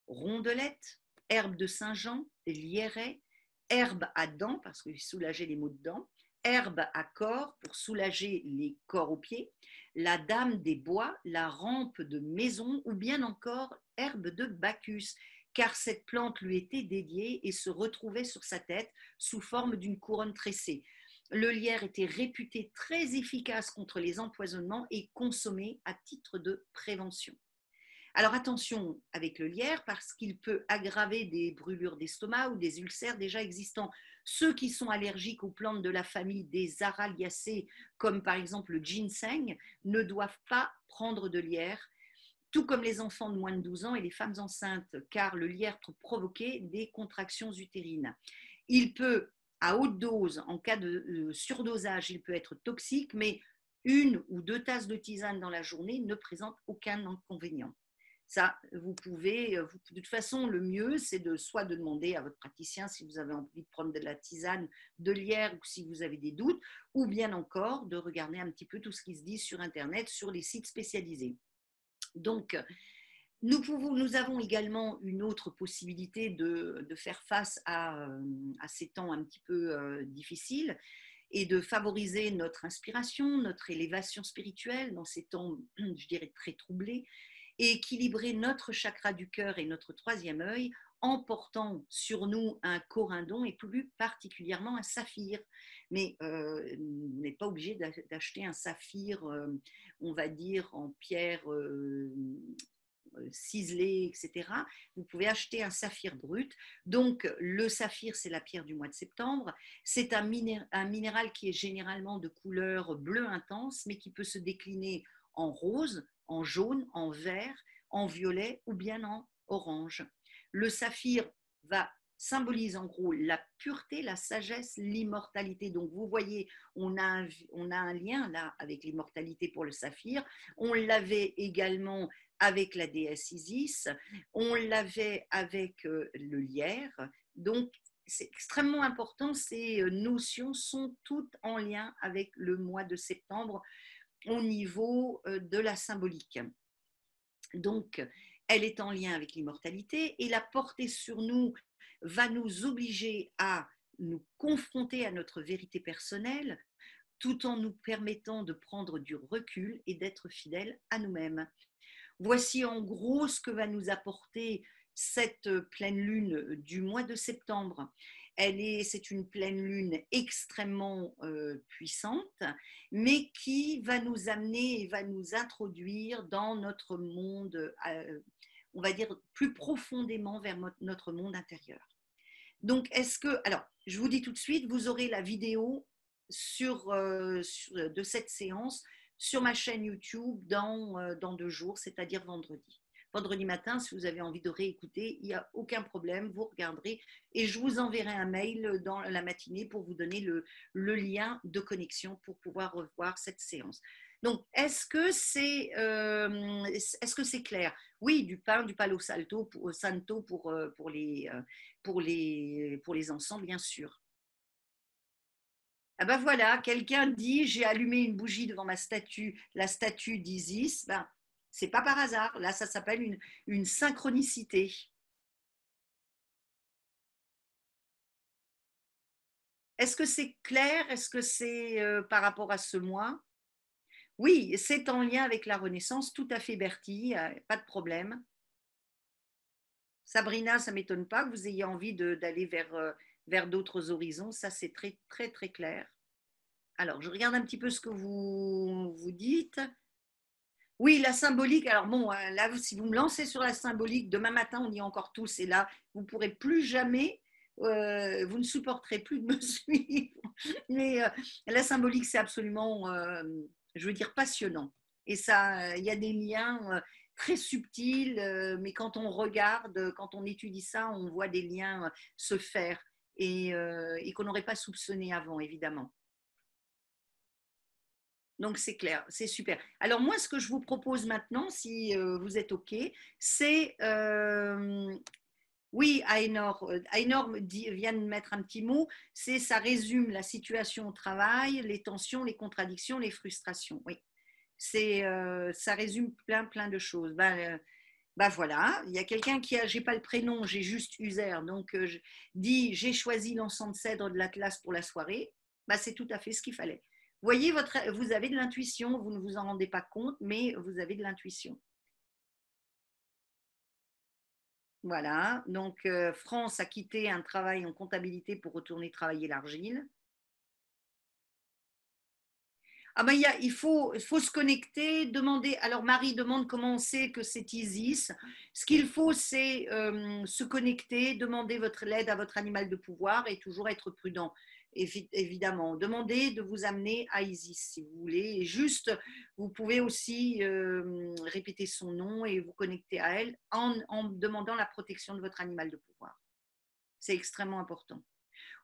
rondelette, herbe de Saint-Jean, lierret, herbe à dents, parce qu'il soulageait les maux de dents, herbe à corps pour soulager les corps aux pieds, la dame des bois, la rampe de maison ou bien encore herbe de Bacchus, car cette plante lui était dédiée et se retrouvait sur sa tête sous forme d'une couronne tressée. Le lierre était réputé très efficace contre les empoisonnements et consommé à titre de prévention. Alors attention avec le lierre parce qu'il peut aggraver des brûlures d'estomac ou des ulcères déjà existants. Ceux qui sont allergiques aux plantes de la famille des Araliacées, comme par exemple le ginseng, ne doivent pas prendre de lierre, tout comme les enfants de moins de 12 ans et les femmes enceintes, car le lierre peut provoquer des contractions utérines. Il peut, à haute dose, en cas de surdosage, il peut être toxique, mais 1 ou 2 tasses de tisane dans la journée ne présentent aucun inconvénient. Ça, vous pouvez, de toute façon, le mieux, c'est soit de demander à votre praticien si vous avez envie de prendre de la tisane de lierre ou si vous avez des doutes, ou bien encore de regarder un petit peu tout ce qui se dit sur Internet, sur les sites spécialisés. Donc, nous avons également une autre possibilité de faire face à ces temps un petit peu difficiles et de favoriser notre inspiration, notre élévation spirituelle dans ces temps, je dirais, très troublés, et équilibrer notre chakra du cœur et notre troisième œil en portant sur nous un corindon et plus particulièrement un saphir. Mais vous n'êtes pas obligé d'acheter un saphir, on va dire, en pierre ciselé, etc., vous pouvez acheter un saphir brut. Donc, le saphir, c'est la pierre du mois de septembre. C'est un minéral qui est généralement de couleur bleu intense, mais qui peut se décliner en rose, en jaune, en vert, en violet ou bien en orange. Le saphir symbolise en gros la pureté, la sagesse, l'immortalité. Donc vous voyez, on a un lien là avec l'immortalité pour le saphir. On l'avait également avec la déesse Isis, on l'avait avec le lierre. Donc c'est extrêmement important, ces notions sont toutes en lien avec le mois de septembre au niveau de la symbolique. Donc, elle est en lien avec l'immortalité et la porter sur nous va nous obliger à nous confronter à notre vérité personnelle tout en nous permettant de prendre du recul et d'être fidèles à nous-mêmes. Voici en gros ce que va nous apporter cette pleine lune du mois de septembre. C'est une pleine lune extrêmement puissante, mais qui va nous amener et va nous introduire dans notre monde, on va dire plus profondément vers notre monde intérieur. Donc, alors, je vous dis tout de suite, vous aurez la vidéo de cette séance sur ma chaîne YouTube dans 2 jours, c'est-à-dire vendredi. Vendredi matin, si vous avez envie de réécouter, il n'y a aucun problème, vous regarderez et je vous enverrai un mail dans la matinée pour vous donner le lien de connexion pour pouvoir revoir cette séance. Donc, est-ce que c'est clair? Oui, du palo santo pour les enfants, bien sûr. Ah ben voilà, quelqu'un dit j'ai allumé une bougie devant la statue d'Isis. Ben, c'est pas par hasard. Là, ça s'appelle une synchronicité. Est-ce que c'est clair? Est-ce que c'est par rapport à ce mois? Oui, c'est en lien avec la Renaissance, tout à fait Bertie, pas de problème. Sabrina, ça ne m'étonne pas que vous ayez envie d'aller vers d'autres horizons, ça c'est très très très clair. Alors, je regarde un petit peu ce que vous dites. Oui, la symbolique. Alors bon, là, si vous me lancez sur la symbolique, demain matin, on y est encore tous. Et là, vous ne pourrez plus jamais, vous ne supporterez plus de me suivre. Mais la symbolique, c'est absolument, je veux dire, passionnant. Et ça, il y a des liens très subtils, mais quand on regarde, quand on étudie ça, on voit des liens se faire et qu'on n'aurait pas soupçonné avant, évidemment. Donc c'est clair, c'est super. Alors moi, ce que je vous propose maintenant, si vous êtes OK, c'est... oui, Ainor vient de mettre un petit mot, ça résume la situation au travail, les tensions, les contradictions, les frustrations. Oui, ça résume plein de choses. Bah voilà, il y a quelqu'un qui a, j'ai pas le prénom, j'ai juste User, donc dit j'ai choisi l'encens de cèdre de l'Atlas pour la soirée. Bah c'est tout à fait ce qu'il fallait. Vous voyez, vous avez de l'intuition, vous ne vous en rendez pas compte, mais vous avez de l'intuition. Voilà, donc France a quitté un travail en comptabilité pour retourner travailler l'argile. Ah ben, il faut se connecter, demander. Alors Marie demande comment on sait que c'est Isis. Ce qu'il faut, c'est se connecter, demander l'aide à votre animal de pouvoir et toujours être prudent. Évidemment, demandez de vous amener à Isis si vous voulez. Et juste, vous pouvez aussi répéter son nom et vous connecter à elle en demandant la protection de votre animal de pouvoir. C'est extrêmement important.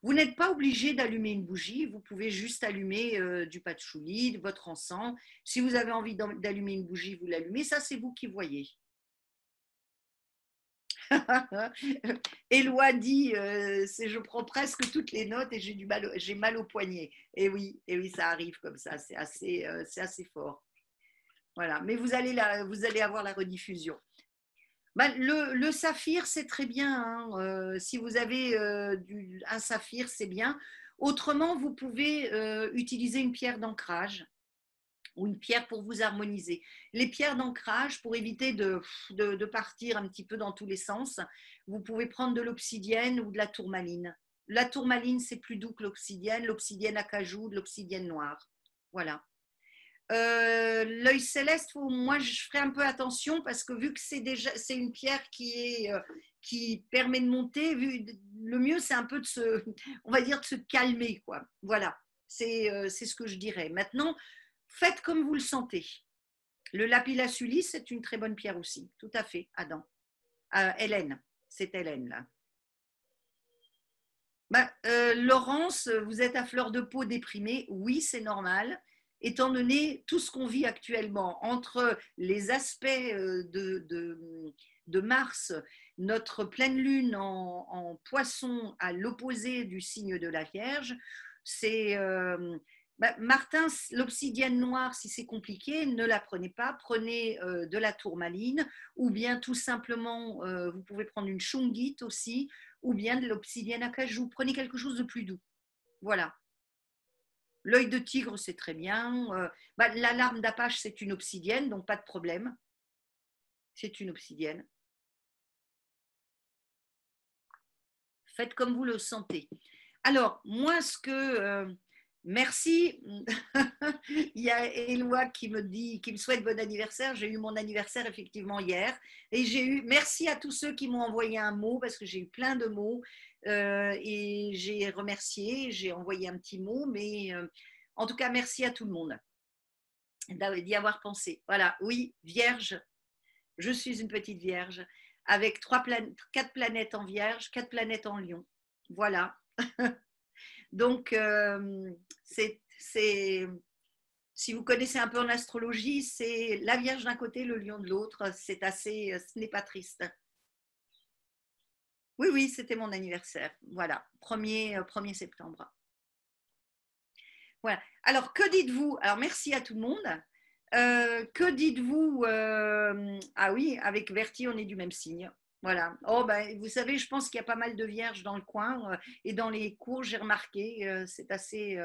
Vous n'êtes pas obligé d'allumer une bougie, vous pouvez juste allumer du patchouli, votre encens. Si vous avez envie d'allumer une bougie, vous l'allumez. Ça, c'est vous qui voyez. Éloi dit je prends presque toutes les notes et j'ai mal au poignet. Et oui, ça arrive comme ça, c'est assez fort. Voilà, mais vous allez avoir la rediffusion. Le saphir, c'est très bien. Hein. Si vous avez un saphir, c'est bien. Autrement, vous pouvez utiliser une pierre d'ancrage ou une pierre pour vous harmoniser. Les pierres d'ancrage, pour éviter de partir un petit peu dans tous les sens, vous pouvez prendre de l'obsidienne ou de la tourmaline. La tourmaline, c'est plus doux que l'obsidienne. L'obsidienne acajou, de l'obsidienne noire. Voilà. L'œil céleste, moi je ferai un peu attention parce que vu que c'est une pierre qui permet de monter, le mieux c'est un peu on va dire de se calmer quoi. Voilà, c'est ce que je dirais. Maintenant, faites comme vous le sentez. Le lapis-lazuli, c'est une très bonne pierre aussi, tout à fait, Adam. Hélène, c'est Hélène là. Laurence, vous êtes à fleur de peau déprimée, oui, c'est normal, étant donné tout ce qu'on vit actuellement, entre les aspects de Mars, notre pleine lune en poisson à l'opposé du signe de la Vierge, c'est... Martin, l'obsidienne noire, si c'est compliqué, ne la prenez pas, prenez de la tourmaline, ou bien tout simplement, vous pouvez prendre une shungite aussi, ou bien de l'obsidienne acajou. Prenez quelque chose de plus doux. Voilà. L'œil de tigre, c'est très bien. La larme d'apache, c'est une obsidienne, donc pas de problème. C'est une obsidienne. Faites comme vous le sentez. Alors, moi, merci. Il y a Éloi qui me souhaite bon anniversaire. J'ai eu mon anniversaire effectivement hier. Et merci à tous ceux qui m'ont envoyé un mot parce que j'ai eu plein de mots. Et j'ai remercié, j'ai envoyé un petit mot. Mais en tout cas, merci à tout le monde d'y avoir pensé. Voilà, oui, Vierge. Je suis une petite Vierge avec 4 planètes en Vierge, 4 planètes en Lion. Voilà. Donc, si vous connaissez un peu en astrologie, c'est la Vierge d'un côté, le Lion de l'autre. Ce n'est pas triste. Oui, oui, c'était mon anniversaire. Voilà, 1er septembre. Voilà. Alors, que dites-vous? Alors, merci à tout le monde. Que dites-vous? Ah oui, avec Verti, on est du même signe. Voilà. Oh, vous savez, je pense qu'il y a pas mal de vierges dans le coin et dans les cours, j'ai remarqué, c'est assez.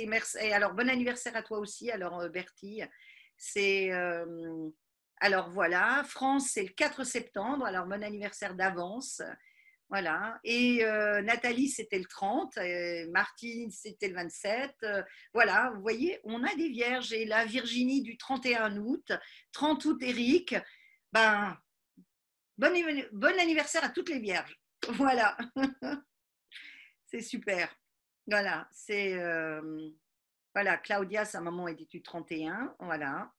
Merci. Et alors, bon anniversaire à toi aussi, alors Bertie. Alors voilà, France, c'est le 4 septembre, alors bon anniversaire d'avance. Voilà. Et Nathalie, c'était le 30. Martine, c'était le 27. Voilà, vous voyez, on a des vierges. Et la Virginie du 31 août. 30 août, Eric. Ben, bon anniversaire à toutes les vierges. Voilà. C'est super. Voilà. Voilà, Claudia, sa maman était du 31. Voilà.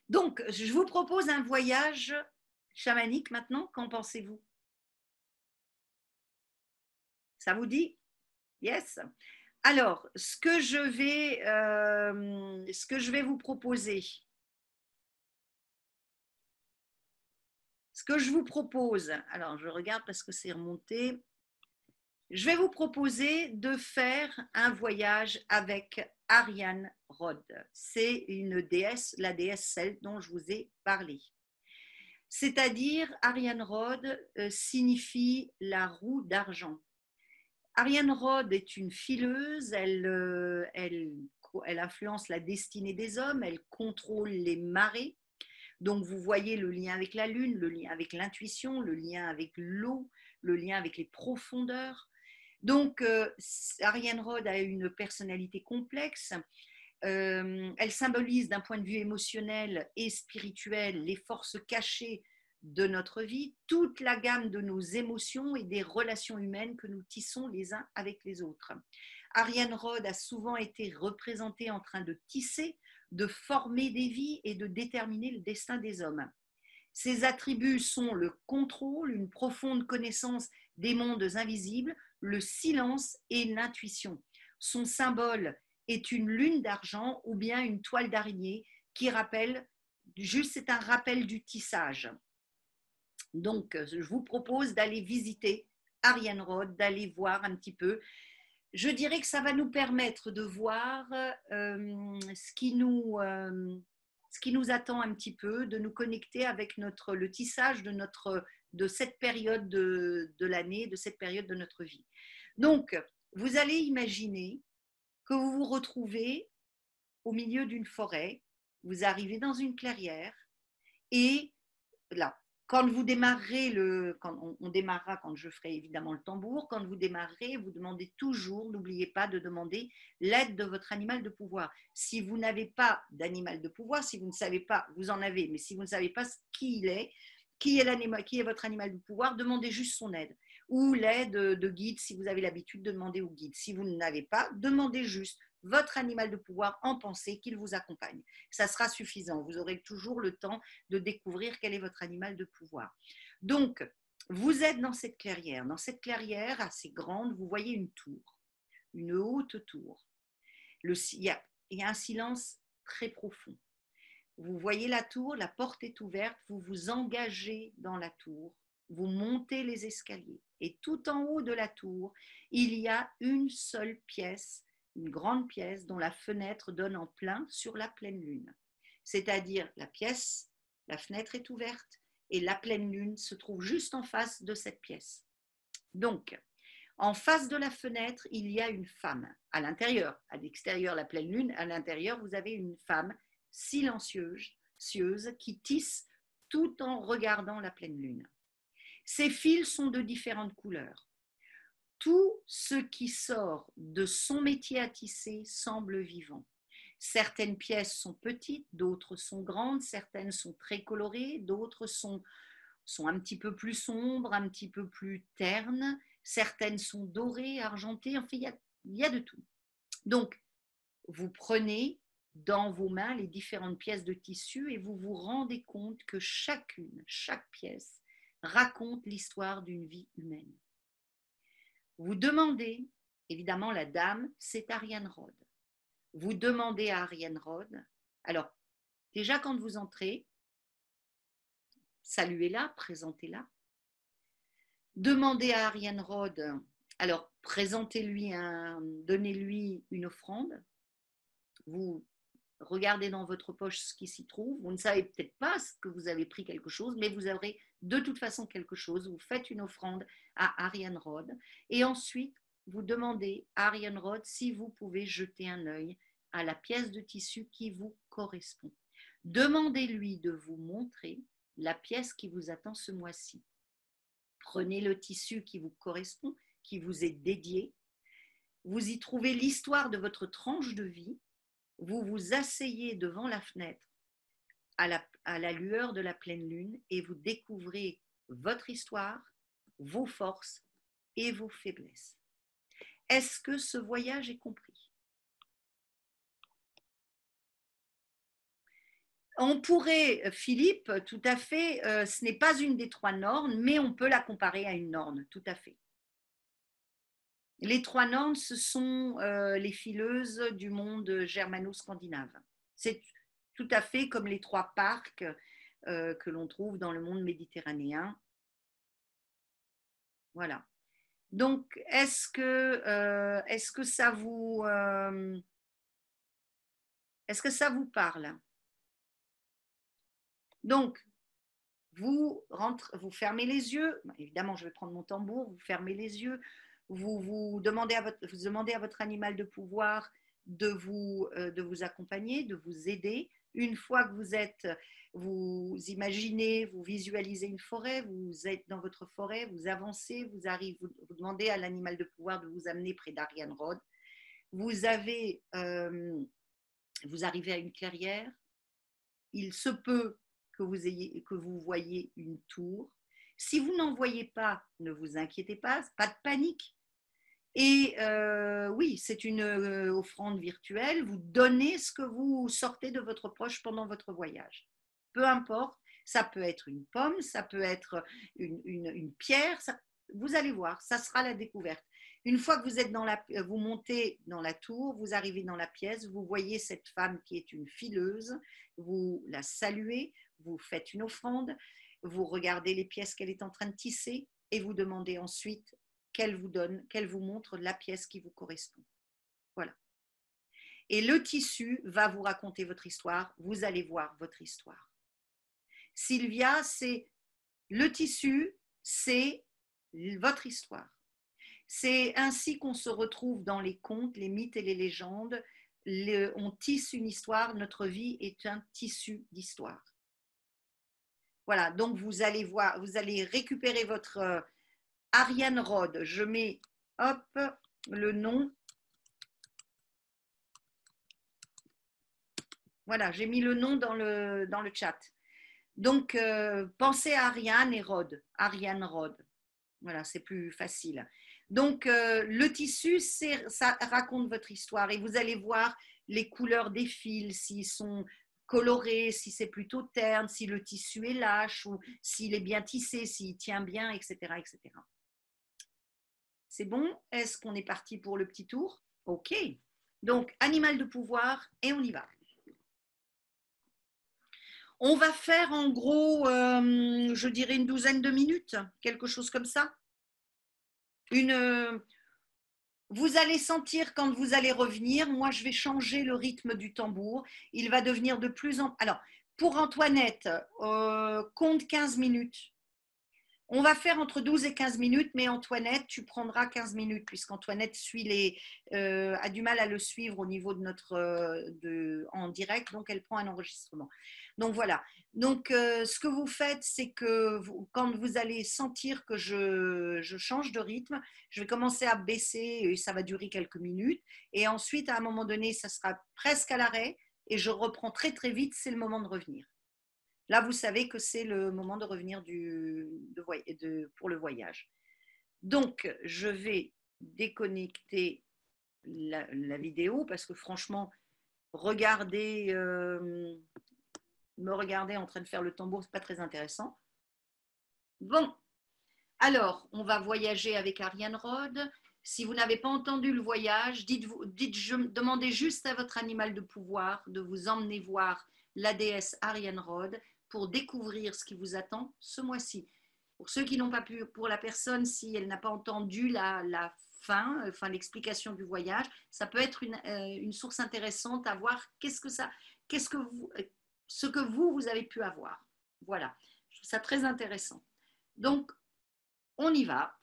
Donc, je vous propose un voyage chamanique maintenant. Qu'en pensez-vous? Ça vous dit? Yes. Alors, ce que je vais vous proposer, alors je regarde parce que c'est remonté, je vais vous proposer de faire un voyage avec Ariane Rod. C'est une déesse, la déesse celte dont je vous ai parlé. C'est-à-dire, Ariane Rod signifie la roue d'argent. Ariane Rod est une fileuse, elle influence la destinée des hommes, elle contrôle les marées. Donc vous voyez le lien avec la lune, le lien avec l'intuition, le lien avec l'eau, le lien avec les profondeurs. Donc Ariane Rod a une personnalité complexe. Elle symbolise d'un point de vue émotionnel et spirituel les forces cachées de notre vie, toute la gamme de nos émotions et des relations humaines que nous tissons les uns avec les autres. Ariane Rod a souvent été représentée en train de tisser, de former des vies et de déterminer le destin des hommes. Ses attributs sont le contrôle, une profonde connaissance des mondes invisibles, le silence et l'intuition. Son symbole est une lune d'argent ou bien une toile d'araignée qui rappelle, c'est un rappel du tissage. Donc, je vous propose d'aller visiter Ariane Rod, d'aller voir un petit peu. Je dirais que ça va nous permettre de voir ce qui nous attend un petit peu, de nous connecter avec le tissage de cette période de l'année, de cette période de notre vie. Donc, vous allez imaginer que vous vous retrouvez au milieu d'une forêt, vous arrivez dans une clairière et là, Quand vous démarrez, quand on démarrera, quand je ferai évidemment le tambour, quand vous démarrerez, vous demandez toujours, n'oubliez pas de demander l'aide de votre animal de pouvoir. Si vous n'avez pas d'animal de pouvoir, si vous ne savez pas, vous en avez, mais si vous ne savez pas qui il est, qui est votre animal de pouvoir, demandez juste son aide. Ou l'aide de guide si vous avez l'habitude de demander au guide. Si vous ne l'avez pas, demandez juste votre animal de pouvoir en pensée qu'il vous accompagne. Ça sera suffisant. Vous aurez toujours le temps de découvrir quel est votre animal de pouvoir. Donc, vous êtes dans cette clairière. Dans cette clairière assez grande, vous voyez une tour, une haute tour. Il y a un silence très profond. Vous voyez la tour, la porte est ouverte, vous vous engagez dans la tour, vous montez les escaliers. Et tout en haut de la tour, il y a une seule pièce, une grande pièce dont la fenêtre donne en plein sur la pleine lune. C'est-à-dire la fenêtre est ouverte et la pleine lune se trouve juste en face de cette pièce. Donc, en face de la fenêtre, il y a une femme. À l'intérieur, à l'extérieur, la pleine lune, à l'intérieur, vous avez une femme silencieuse qui tisse tout en regardant la pleine lune. Ces fils sont de différentes couleurs. Tout ce qui sort de son métier à tisser semble vivant. Certaines pièces sont petites, d'autres sont grandes, certaines sont très colorées, d'autres sont un petit peu plus sombres, un petit peu plus ternes, certaines sont dorées, argentées, enfin il y a de tout. Donc, vous prenez dans vos mains les différentes pièces de tissu et vous vous rendez compte que chaque pièce raconte l'histoire d'une vie humaine. Vous demandez, évidemment la dame, c'est Ariane Rod. Vous demandez à Ariane Rod, alors déjà quand vous entrez, saluez-la, présentez-la. Demandez à Ariane Rod, alors présentez-lui, donnez-lui une offrande. Vous regardez dans votre poche ce qui s'y trouve. Vous ne savez peut-être pas que vous avez pris quelque chose, mais vous aurez de toute façon quelque chose. Vous faites une offrande à Ariane Rod et ensuite vous demandez à Ariane Rod si vous pouvez jeter un œil à la pièce de tissu qui vous correspond. Demandez-lui de vous montrer la pièce qui vous attend ce mois-ci. Prenez le tissu qui vous correspond, qui vous est dédié. Vous y trouvez l'histoire de votre tranche de vie. Vous vous asseyez devant la fenêtre à la lueur de la pleine lune et vous découvrez votre histoire, vos forces et vos faiblesses. Est-ce que ce voyage est compris? On pourrait, Philippe, tout à fait, ce n'est pas une des 3 nornes, mais on peut la comparer à une norne, tout à fait. Les 3 nornes, ce sont les fileuses du monde germano-scandinave. C'est tout à fait comme les 3 parcs que l'on trouve dans le monde méditerranéen. Voilà. Donc, est-ce que ça vous parle? Donc, vous fermez les yeux. Évidemment, je vais prendre mon tambour. Vous fermez les yeux. Vous demandez à votre animal de pouvoir de vous accompagner, de vous aider. Une fois que vous imaginez, vous visualisez une forêt, vous êtes dans votre forêt, vous avancez, vous demandez à l'animal de pouvoir de vous amener près d'Ariane Rod. Vous arrivez à une clairière. Il se peut que vous voyez une tour. Si vous n'en voyez pas, ne vous inquiétez pas de panique. Et oui, c'est une offrande virtuelle. Vous donnez ce que vous sortez de votre poche pendant votre voyage. Peu importe, ça peut être une pomme, ça peut être une pierre. Vous allez voir, ça sera la découverte. Une fois que vous montez dans la tour, vous arrivez dans la pièce, vous voyez cette femme qui est une fileuse, vous la saluez, vous faites une offrande, vous regardez les pièces qu'elle est en train de tisser et vous demandez ensuite qu'elle vous montre la pièce qui vous correspond. Voilà. Et le tissu va vous raconter votre histoire, vous allez voir votre histoire. Sylvia, le tissu, c'est votre histoire. C'est ainsi qu'on se retrouve dans les contes, les mythes et les légendes. On tisse une histoire, notre vie est un tissu d'histoire. Voilà, donc vous allez voir, vous allez récupérer votre Ariane Rod. Je mets, hop, le nom. Voilà, j'ai mis le nom dans le chat. Donc, pensez à Ariane et Rod. Ariane Rod. Voilà, c'est plus facile. Donc, le tissu, ça raconte votre histoire et vous allez voir les couleurs des fils, s'ils sont colorés, si c'est plutôt terne, si le tissu est lâche ou s'il est bien tissé, s'il tient bien, etc., etc. C'est bon? Est-ce qu'on est parti pour le petit tour? Ok. Donc, animal de pouvoir et on y va. On va faire en gros, je dirais une douzaine de minutes, quelque chose comme ça. Vous allez sentir quand vous allez revenir, moi je vais changer le rythme du tambour. Il va devenir de plus en... Alors, pour Antoinette, compte 15 minutes. On va faire entre 12 et 15 minutes, mais Antoinette, tu prendras 15 minutes, puisqu'Antoinette a du mal à le suivre au niveau de en direct, donc elle prend un enregistrement. Donc voilà. Donc ce que vous faites, c'est que quand vous allez sentir que je change de rythme, je vais commencer à baisser, et ça va durer quelques minutes, et ensuite, à un moment donné, ça sera presque à l'arrêt, et je reprends très très vite, c'est le moment de revenir. Là, vous savez que c'est le moment de revenir pour le voyage. Donc, je vais déconnecter la vidéo parce que franchement, me regarder en train de faire le tambour, c'est pas très intéressant. Bon, alors, on va voyager avec Ariane Rod. Si vous n'avez pas entendu le voyage, demandez juste à votre animal de pouvoir de vous emmener voir la déesse Ariane Rod pour découvrir ce qui vous attend ce mois-ci. Pour ceux qui n'ont pas pu, pour la personne, si elle n'a pas entendu la fin, enfin l'explication du voyage, ça peut être une source intéressante à voir ce que vous avez pu avoir. Voilà, je trouve ça très intéressant. Donc, on y va,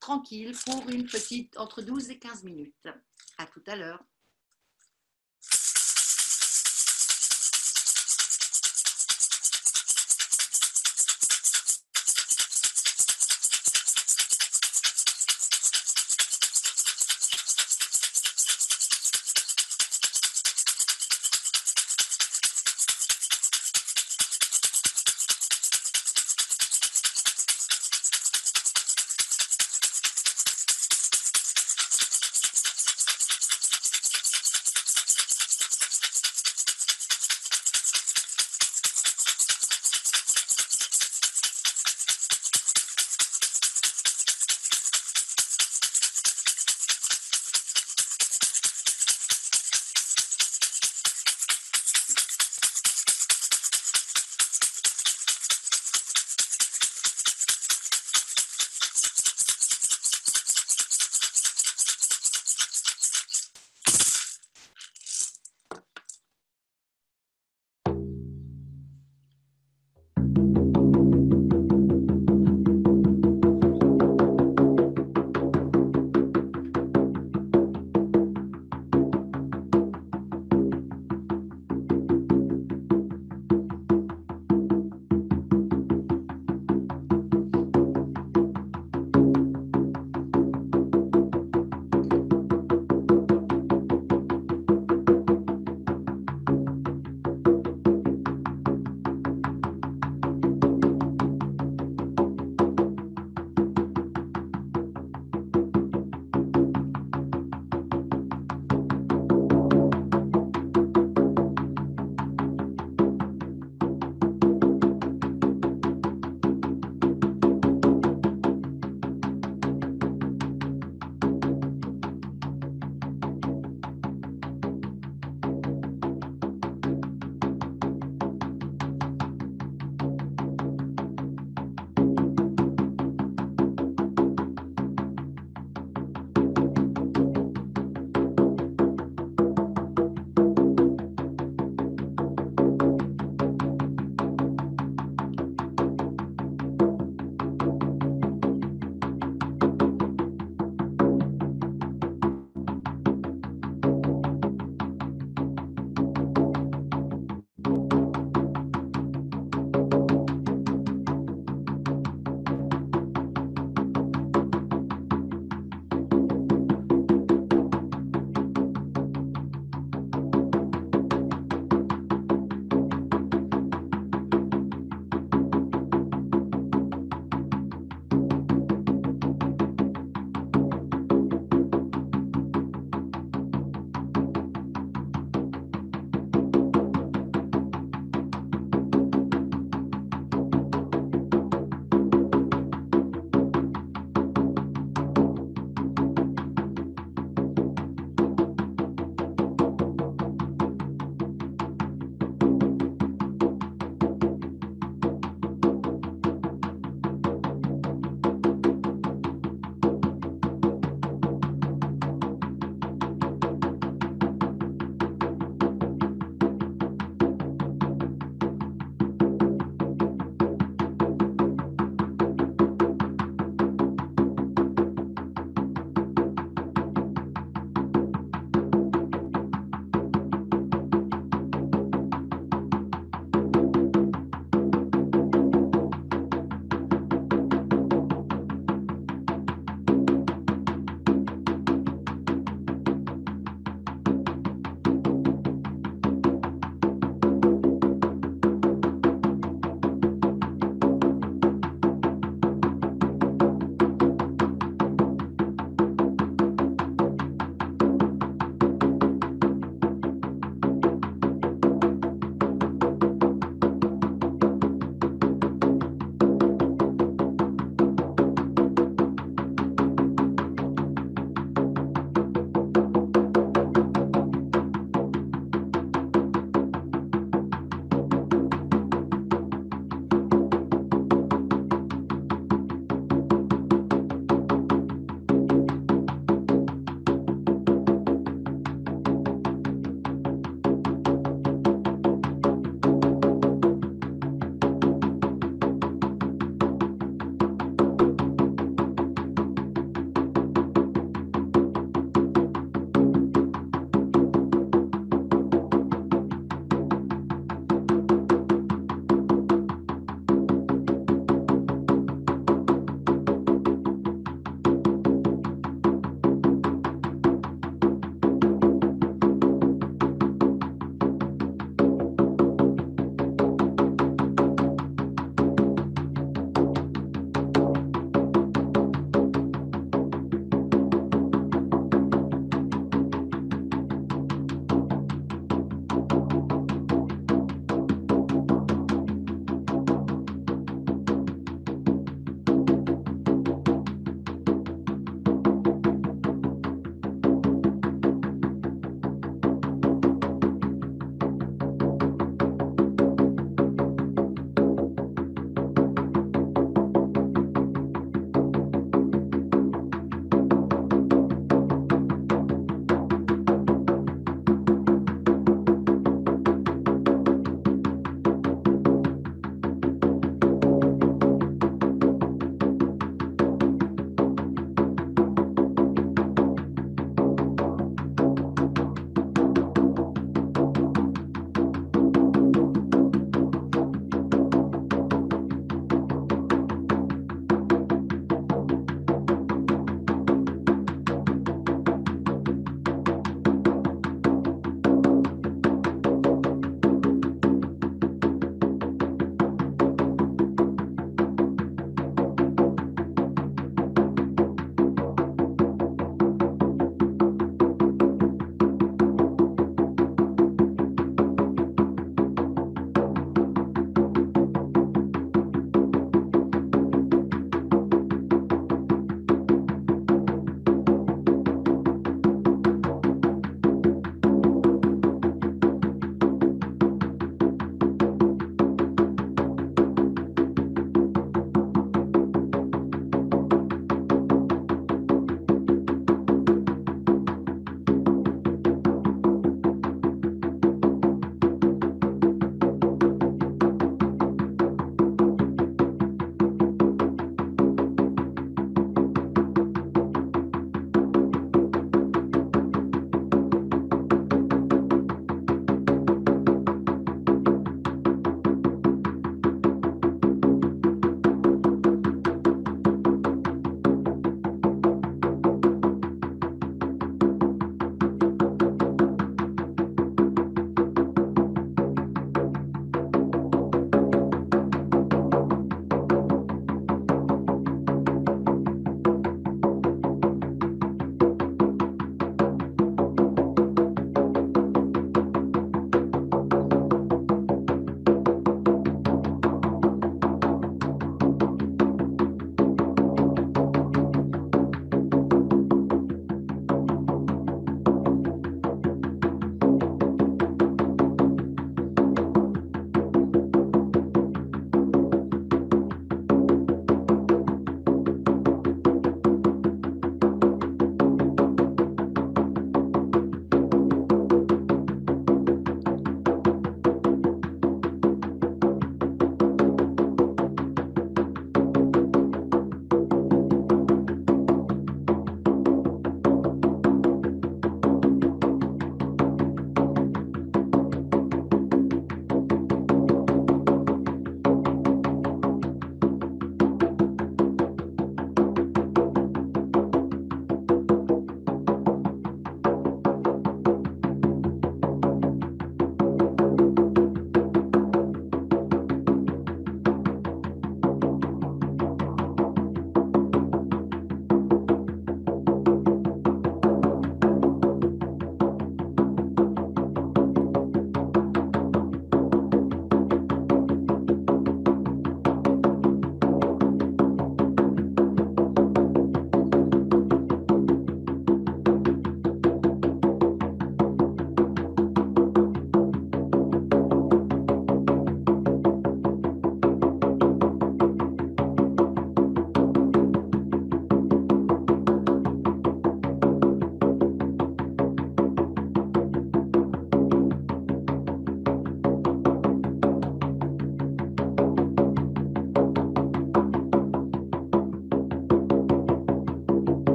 tranquille, pour une petite entre 12 et 15 minutes. À tout à l'heure.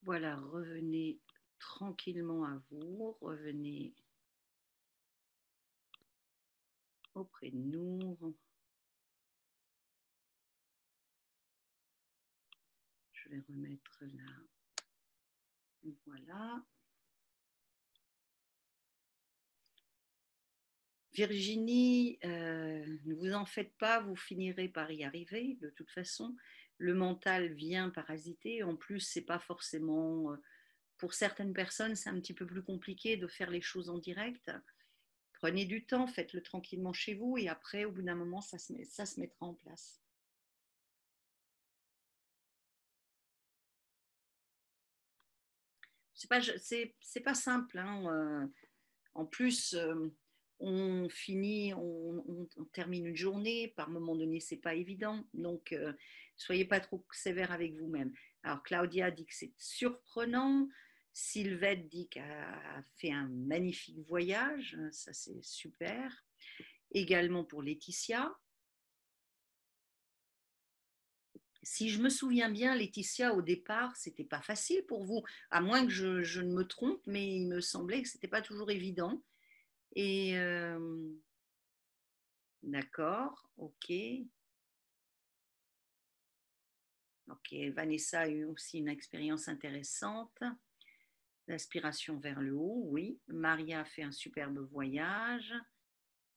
Voilà, revenez tranquillement à vous, revenez auprès de nous. Je vais remettre là. Voilà. Virginie, ne vous en faites pas, vous finirez par y arriver de toute façon. Le mental vient parasiter. En plus, c'est pas forcément, pour certaines personnes, c'est un petit peu plus compliqué de faire les choses en direct. Prenez du temps, faites-le tranquillement chez vous et après, au bout d'un moment, ça se mettra en place. C'est pas simple, hein. En plus, on finit, on termine une journée. Par moment donné, c'est pas évident. Donc, soyez pas trop sévère avec vous-même. Alors, Claudia dit que c'est surprenant. Sylvette dit qu'elle a fait un magnifique voyage. Ça, c'est super. Également pour Laetitia. Si je me souviens bien, Laetitia, au départ, c'était pas facile pour vous, à moins que je ne me trompe, mais il me semblait que c'était pas toujours évident. Et d'accord, ok. Ok, Vanessa a eu aussi une expérience intéressante. L'aspiration vers le haut, oui. Maria a fait un superbe voyage.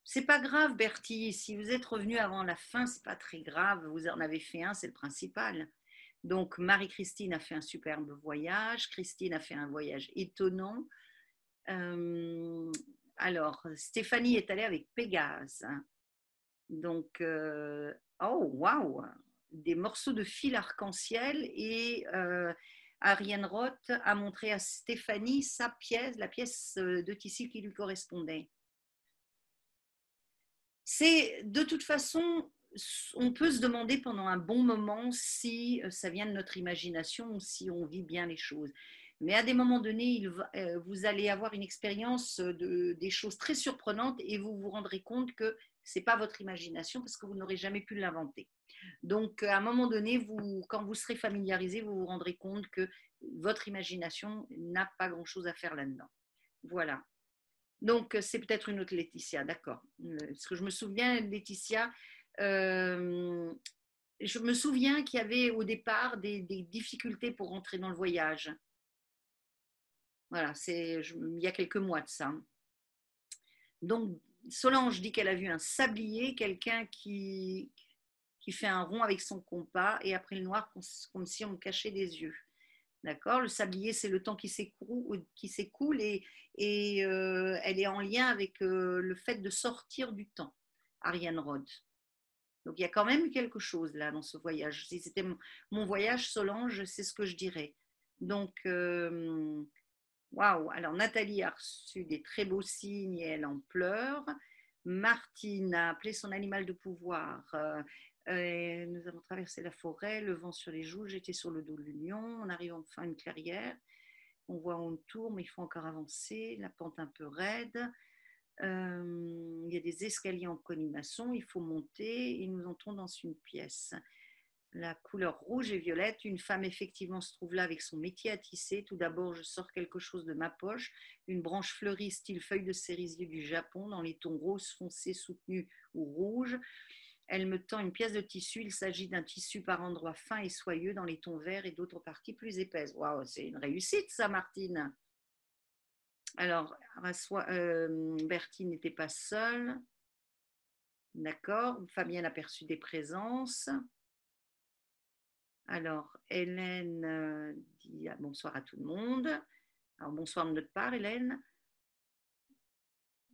C'est pas grave, Bertie. Si vous êtes revenu avant la fin, c'est pas très grave. Vous en avez fait un, c'est le principal. Donc, Marie-Christine a fait un superbe voyage. Christine a fait un voyage étonnant. Euh, alors, Stéphanie est allée avec Pégase. Donc, oh, waouh! Des morceaux de fil arc-en-ciel et Ariane Roth a montré à Stéphanie sa pièce, la pièce de tissu qui lui correspondait. C'est de toute façon, on peut se demander pendant un bon moment si ça vient de notre imagination ou si on vit bien les choses. Mais à des moments donnés, vous allez avoir une expérience des choses très surprenantes et vous vous rendrez compte que ce n'est pas votre imagination parce que vous n'aurez jamais pu l'inventer. Donc, à un moment donné, quand vous serez familiarisé, vous vous rendrez compte que votre imagination n'a pas grand-chose à faire là-dedans. Voilà. Donc, c'est peut-être une autre Laetitia, d'accord. Parce que je me souviens, Laetitia, euh, je me souviens qu'il y avait au départ des difficultés pour rentrer dans le voyage. Voilà, il y a quelques mois de ça. Donc, Solange dit qu'elle a vu un sablier, quelqu'un qui fait un rond avec son compas et après le noir, comme si on me cachait des yeux. D'accord. Le sablier, c'est le temps qui s'écoule et elle est en lien avec le fait de sortir du temps, Ariane Rod. Donc il y a quand même quelque chose là dans ce voyage. Si c'était mon voyage, Solange, c'est ce que je dirais. Donc, waouh. Alors Nathalie a reçu des très beaux signes et elle en pleure. Martine a appelé son animal de pouvoir. Nous avons traversé la forêt, le vent sur les joues, j'étais sur le dos de l'Union, on arrive enfin à une clairière, on voit où on tourne, mais il faut encore avancer, la pente un peu raide, il y a des escaliers en colimaçon, il faut monter et nous entrons dans une pièce. La couleur rouge et violette, une femme effectivement se trouve là avec son métier à tisser. Tout d'abord, je sors quelque chose de ma poche, une branche fleurie style feuille de cerisier du Japon dans les tons rose foncé soutenus ou rouge. Elle me tend une pièce de tissu. Il s'agit d'un tissu par endroits fin et soyeux dans les tons verts et d'autres parties plus épaisses. Waouh, c'est une réussite ça, Martine. Alors, Bertie n'était pas seule. D'accord. Fabienne a perçu des présences. Alors, Hélène dit bonsoir à tout le monde. Alors, bonsoir de notre part, Hélène.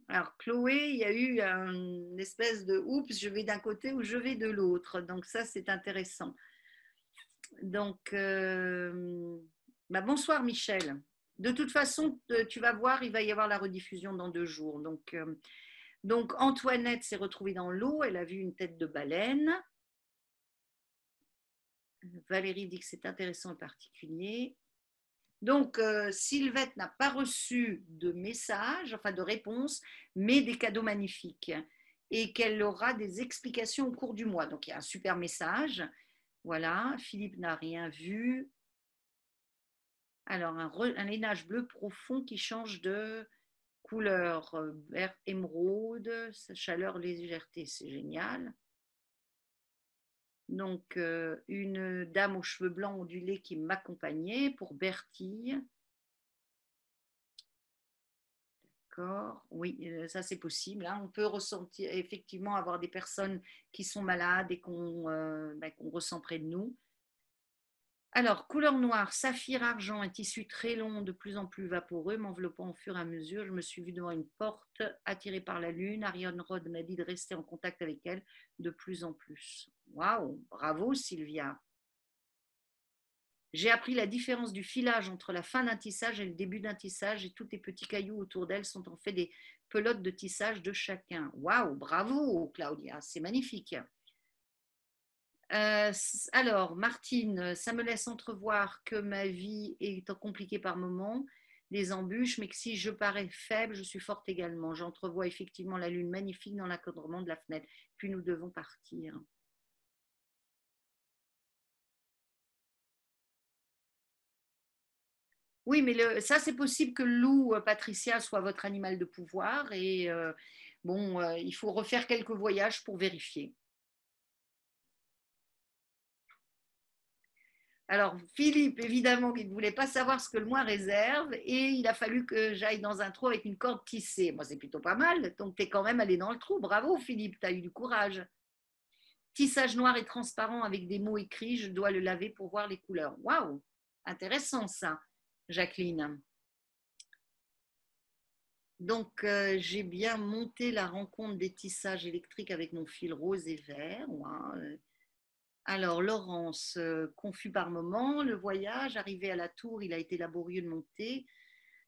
Alors, Chloé, il y a eu une espèce de oups, je vais d'un côté ou je vais de l'autre. Donc, ça, c'est intéressant. Donc, bonsoir, Michel. De toute façon, tu vas voir, il va y avoir la rediffusion dans 2 jours. Donc Antoinette s'est retrouvée dans l'eau, elle a vu une tête de baleine. Valérie dit que c'est intéressant et particulier. Donc, Sylvette n'a pas reçu de message, enfin de réponse, mais des cadeaux magnifiques et qu'elle aura des explications au cours du mois. Donc, il y a un super message. Voilà, Philippe n'a rien vu. Alors, un lainage bleu profond qui change de couleur vert émeraude, chaleur, légèreté, c'est génial. Donc, une dame aux cheveux blancs ondulés qui m'accompagnait pour Bertille. D'accord, oui, ça c'est possible, hein. On peut ressentir, effectivement, avoir des personnes qui sont malades et qu'on ressent près de nous. Alors, couleur noire, saphir argent, un tissu très long, de plus en plus vaporeux, m'enveloppant au fur et à mesure. Je me suis vue devant une porte, attirée par la lune. Ariane Rod m'a dit de rester en contact avec elle de plus en plus. Waouh, bravo Sylvia. J'ai appris la différence du filage entre la fin d'un tissage et le début d'un tissage, et tous les petits cailloux autour d'elle sont en fait des pelotes de tissage de chacun. Waouh, bravo Claudia, c'est magnifique. Alors, Martine, ça me laisse entrevoir que ma vie est compliquée par moments, des embûches, mais que si je parais faible, je suis forte également. J'entrevois effectivement la lune magnifique dans l'encadrement de la fenêtre. Puis nous devons partir. Oui, mais ça, c'est possible que le loup, Patricia, soit votre animal de pouvoir. Et bon, il faut refaire quelques voyages pour vérifier. Alors, Philippe, évidemment, il ne voulait pas savoir ce que le moi réserve et il a fallu que j'aille dans un trou avec une corde tissée. Moi, c'est plutôt pas mal. Donc, tu es quand même allé dans le trou. Bravo, Philippe, tu as eu du courage. Tissage noir et transparent avec des mots écrits. Je dois le laver pour voir les couleurs. Waouh, intéressant ça, Jacqueline. Donc, j'ai bien monté la rencontre des tissages électriques avec mon fil rose et vert. Wow. Alors, Laurence, confus par moments, le voyage, arrivé à la tour, il a été laborieux de monter.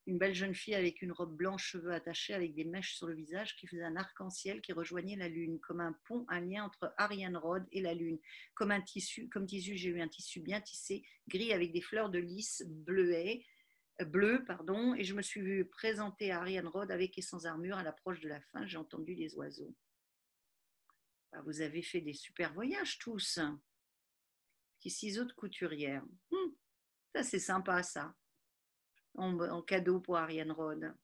Une belle jeune fille avec une robe blanche, cheveux attachés, avec des mèches sur le visage, qui faisait un arc-en-ciel qui rejoignait la lune, comme un pont, un lien entre Ariane Rod et la lune. Comme tissu, j'ai eu un tissu bien tissé, gris avec des fleurs de lys bleu, pardon, et je me suis vue présenter à Ariane Rod avec et sans armure à l'approche de la fin. J'ai entendu les oiseaux. Bah, vous avez fait des super voyages tous. Petits ciseaux de couturière. Ça, c'est sympa, ça. En cadeau pour Ariane Rod.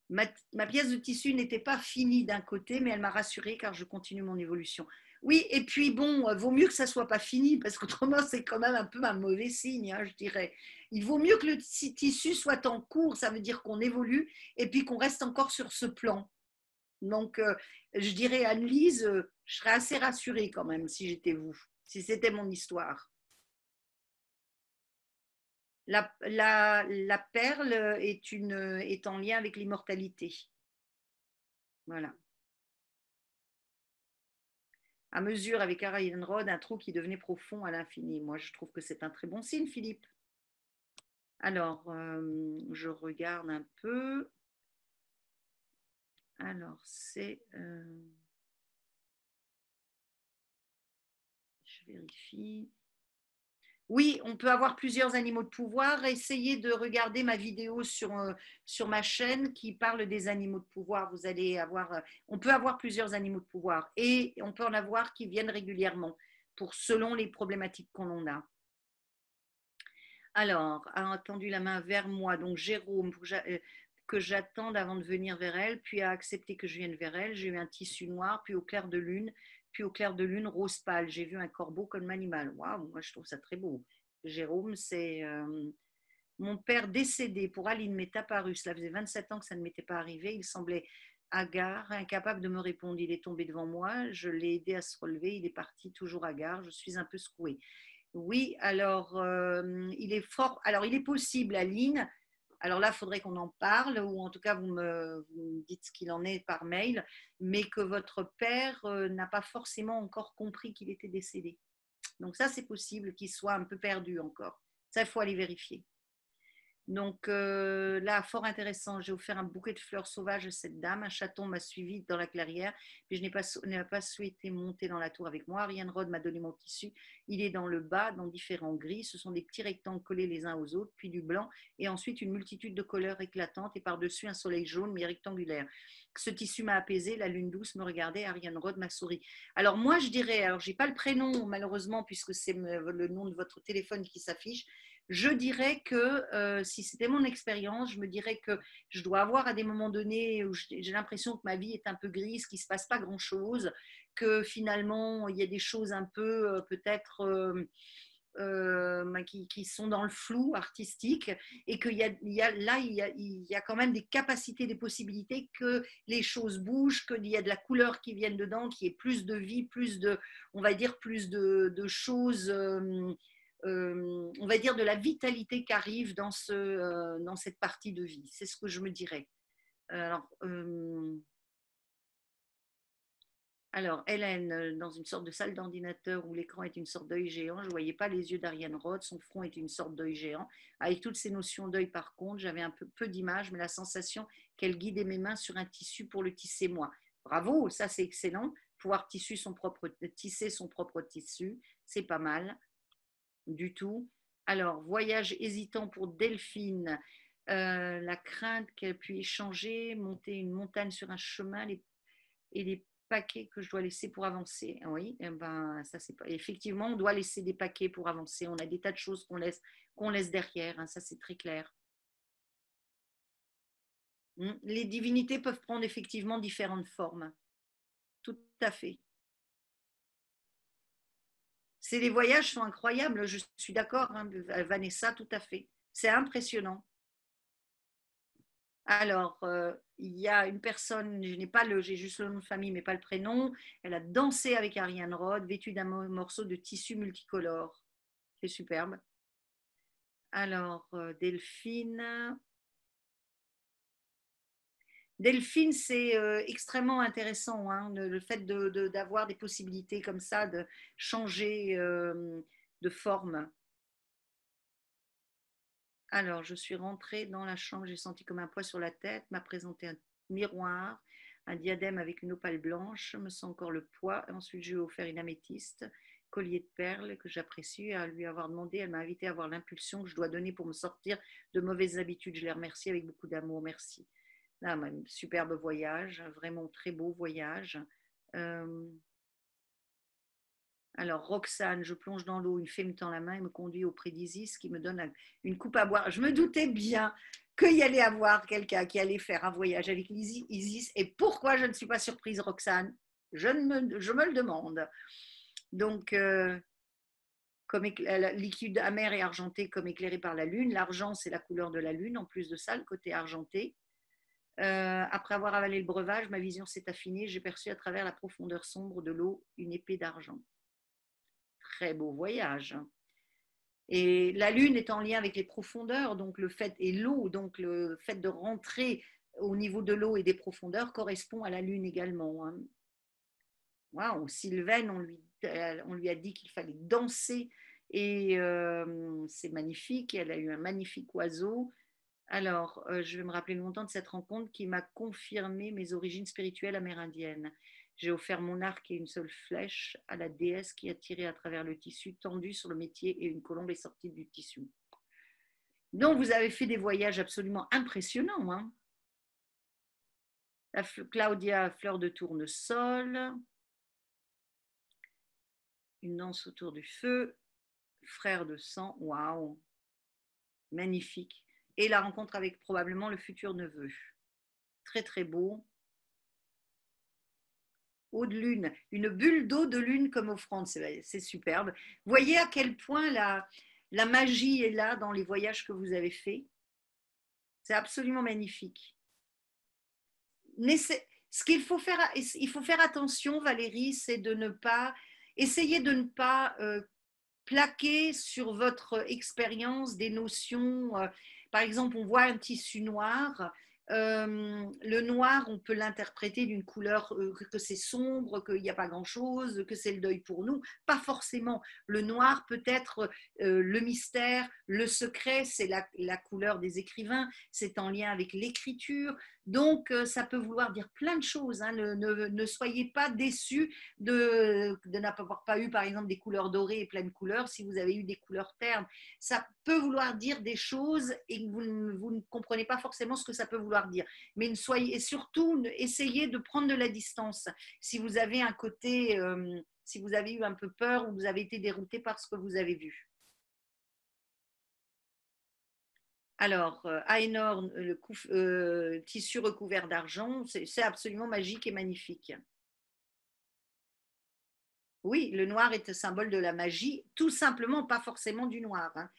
Ma pièce de tissu n'était pas finie d'un côté, mais elle m'a rassurée car je continue mon évolution. Oui, et puis bon, vaut mieux que ça soit pas fini parce qu'autrement c'est quand même un peu un mauvais signe, hein, je dirais. Il vaut mieux que le tissu soit en cours, ça veut dire qu'on évolue et puis qu'on reste encore sur ce plan. Donc, je dirais Anne-Lise, je serais assez rassurée quand même si j'étais vous, si c'était mon histoire. La perle est en lien avec l'immortalité. Voilà. À mesure avec Ariane Rod, un trou qui devenait profond à l'infini. Moi, je trouve que c'est un très bon signe, Philippe. Alors, je regarde un peu. Alors, c'est... je vérifie. Oui, on peut avoir plusieurs animaux de pouvoir. Essayez de regarder ma vidéo sur ma chaîne qui parle des animaux de pouvoir. Vous allez avoir, on peut avoir plusieurs animaux de pouvoir et on peut en avoir qui viennent régulièrement selon les problématiques qu'on a. Alors, a tendu la main vers moi, donc Jérôme, que j'attende avant de venir vers elle, puis a accepté que je vienne vers elle. J'ai eu un tissu noir, puis au clair de lune, rose pâle. J'ai vu un corbeau comme animal. Waouh, moi je trouve ça très beau. Jérôme, c'est mon père décédé pour Aline m'est apparu. Cela faisait 27 ans que ça ne m'était pas arrivé. Il semblait hagard, incapable de me répondre. Il est tombé devant moi, je l'ai aidé à se relever. Il est parti toujours hagard. Je suis un peu secouée. Oui, alors il est fort. Alors il est possible, Aline. Alors là, il faudrait qu'on en parle, ou en tout cas, vous me dites ce qu'il en est par mail, mais que votre père n'a pas forcément encore compris qu'il était décédé. Donc ça, c'est possible qu'il soit un peu perdu encore. Ça, il faut aller vérifier. Donc là, fort intéressant, j'ai offert un bouquet de fleurs sauvages à cette dame. Un chaton m'a suivi dans la clairière, mais je n'ai pas souhaité monter dans la tour avec moi. Ariane Rod m'a donné mon tissu. Il est dans le bas, dans différents gris. Ce sont des petits rectangles collés les uns aux autres, puis du blanc, et ensuite une multitude de couleurs éclatantes, et par-dessus un soleil jaune mais rectangulaire. Ce tissu m'a apaisé, la lune douce me regardait, Ariane Rod m'a souri. Alors moi, je dirais, alors j'ai pas le prénom malheureusement, puisque c'est le nom de votre téléphone qui s'affiche, je dirais que si c'était mon expérience, je me dirais que je dois avoir à des moments donnés où j'ai l'impression que ma vie est un peu grise, qu'il ne se passe pas grand-chose, que finalement il y a des choses un peu peut-être qui sont dans le flou artistique et qu'il y a quand même des capacités, des possibilités, que les choses bougent, qu'il y a de la couleur qui vienne dedans, qu'il y ait plus de vie, plus de, on va dire, plus de choses. On va dire de la vitalité qui arrive dans cette partie de vie. C'est ce que je me dirais. Alors, Hélène, dans une sorte de salle d'ordinateur où l'écran est une sorte d'œil géant, je ne voyais pas les yeux d'Ariane Roth, son front était une sorte d'œil géant. Avec toutes ces notions d'œil, par contre, j'avais un peu d'images, mais la sensation qu'elle guidait mes mains sur un tissu pour le tisser moi. Bravo, ça c'est excellent. Pouvoir tisser son propre tissu, c'est pas mal du tout. Alors, voyage hésitant pour Delphine. La crainte qu'elle puisse changer, monter une montagne sur un chemin et les paquets que je dois laisser pour avancer. Oui, eh ben, ça c'est pas. Effectivement, on doit laisser des paquets pour avancer. On a des tas de choses qu'on laisse derrière. Hein, ça c'est très clair. Les divinités peuvent prendre effectivement différentes formes. Tout à fait. Les voyages sont incroyables. Je suis d'accord, hein, Vanessa, tout à fait. C'est impressionnant. Alors, il y a une personne, j'ai juste le nom de famille, mais pas le prénom. Elle a dansé avec Ariane Rod, vêtue d'un morceau de tissu multicolore. C'est superbe. Alors, Delphine. Delphine, c'est extrêmement intéressant, hein, le fait d'avoir des possibilités comme ça, de changer de forme. Alors, je suis rentrée dans la chambre, j'ai senti comme un poids sur la tête, m'a présenté un miroir, un diadème avec une opale blanche, me sens encore le poids. Ensuite, je lui ai offert une améthyste, collier de perles que j'apprécie. À lui avoir demandé, elle m'a invité à avoir l'impulsion que je dois donner pour me sortir de mauvaises habitudes. Je les remercie avec beaucoup d'amour, merci. Là, un superbe voyage, vraiment très beau voyage. Euh, alors, Roxane, je plonge dans l'eau, une fée me tend la main et me conduit auprès d'Isis qui me donne une coupe à boire. Je me doutais bien qu'il y allait avoir quelqu'un qui allait faire un voyage avec Isis. Et pourquoi je ne suis pas surprise, Roxane? Je me le demande. Donc, comme liquide amer et argenté comme éclairé par la lune. L'argent, c'est la couleur de la lune. En plus de ça, le côté argenté. Après avoir avalé le breuvage, ma vision s'est affinée. J'ai perçu à travers la profondeur sombre de l'eau une épée d'argent. Très beau voyage. Et la lune est en lien avec les profondeurs, donc le fait et l'eau, donc le fait de rentrer au niveau de l'eau et des profondeurs correspond à la lune également. Hein. Wow, Sylvaine, on lui a dit qu'il fallait danser et c'est magnifique. Elle a eu un magnifique oiseau. Alors, je vais me rappeler le montant de cette rencontre qui m'a confirmé mes origines spirituelles amérindiennes. J'ai offert mon arc et une seule flèche à la déesse qui a tiré à travers le tissu tendu sur le métier et une colombe est sortie du tissu. Donc, vous avez fait des voyages absolument impressionnants. Hein. Claudia, fleur de tournesol. Une danse autour du feu. Frère de sang, waouh, magnifique. Et la rencontre avec probablement le futur neveu. Très, très beau. Eau de lune, une bulle d'eau de lune comme offrande, c'est superbe. Vous voyez à quel point la magie est là dans les voyages que vous avez faits. C'est absolument magnifique. Ce qu'il faut faire, il faut faire attention, Valérie, c'est de ne pas essayer de ne pas plaquer sur votre expérience des notions. Par exemple, on voit un tissu noir. Le noir, on peut l'interpréter d'une couleur que c'est sombre, qu'il n'y a pas grand-chose, que c'est le deuil pour nous. Pas forcément. Le noir peut être le mystère, le secret, c'est la couleur des écrivains, c'est en lien avec l'écriture. Donc, ça peut vouloir dire plein de choses. Hein. Ne soyez pas déçus de n'avoir pas eu, par exemple, des couleurs dorées et pleines couleurs. Si vous avez eu des couleurs ternes, ça peut vouloir dire des choses et que vous ne comprenez pas forcément ce que ça peut vouloir dire. Mais et surtout, essayez de prendre de la distance. Si vous avez un côté, si vous avez eu un peu peur ou vous avez été dérouté par ce que vous avez vu. Alors, Ainor, tissu recouvert d'argent, c'est absolument magique et magnifique. Oui, le noir est un symbole de la magie, tout simplement, pas forcément du noir. Hein.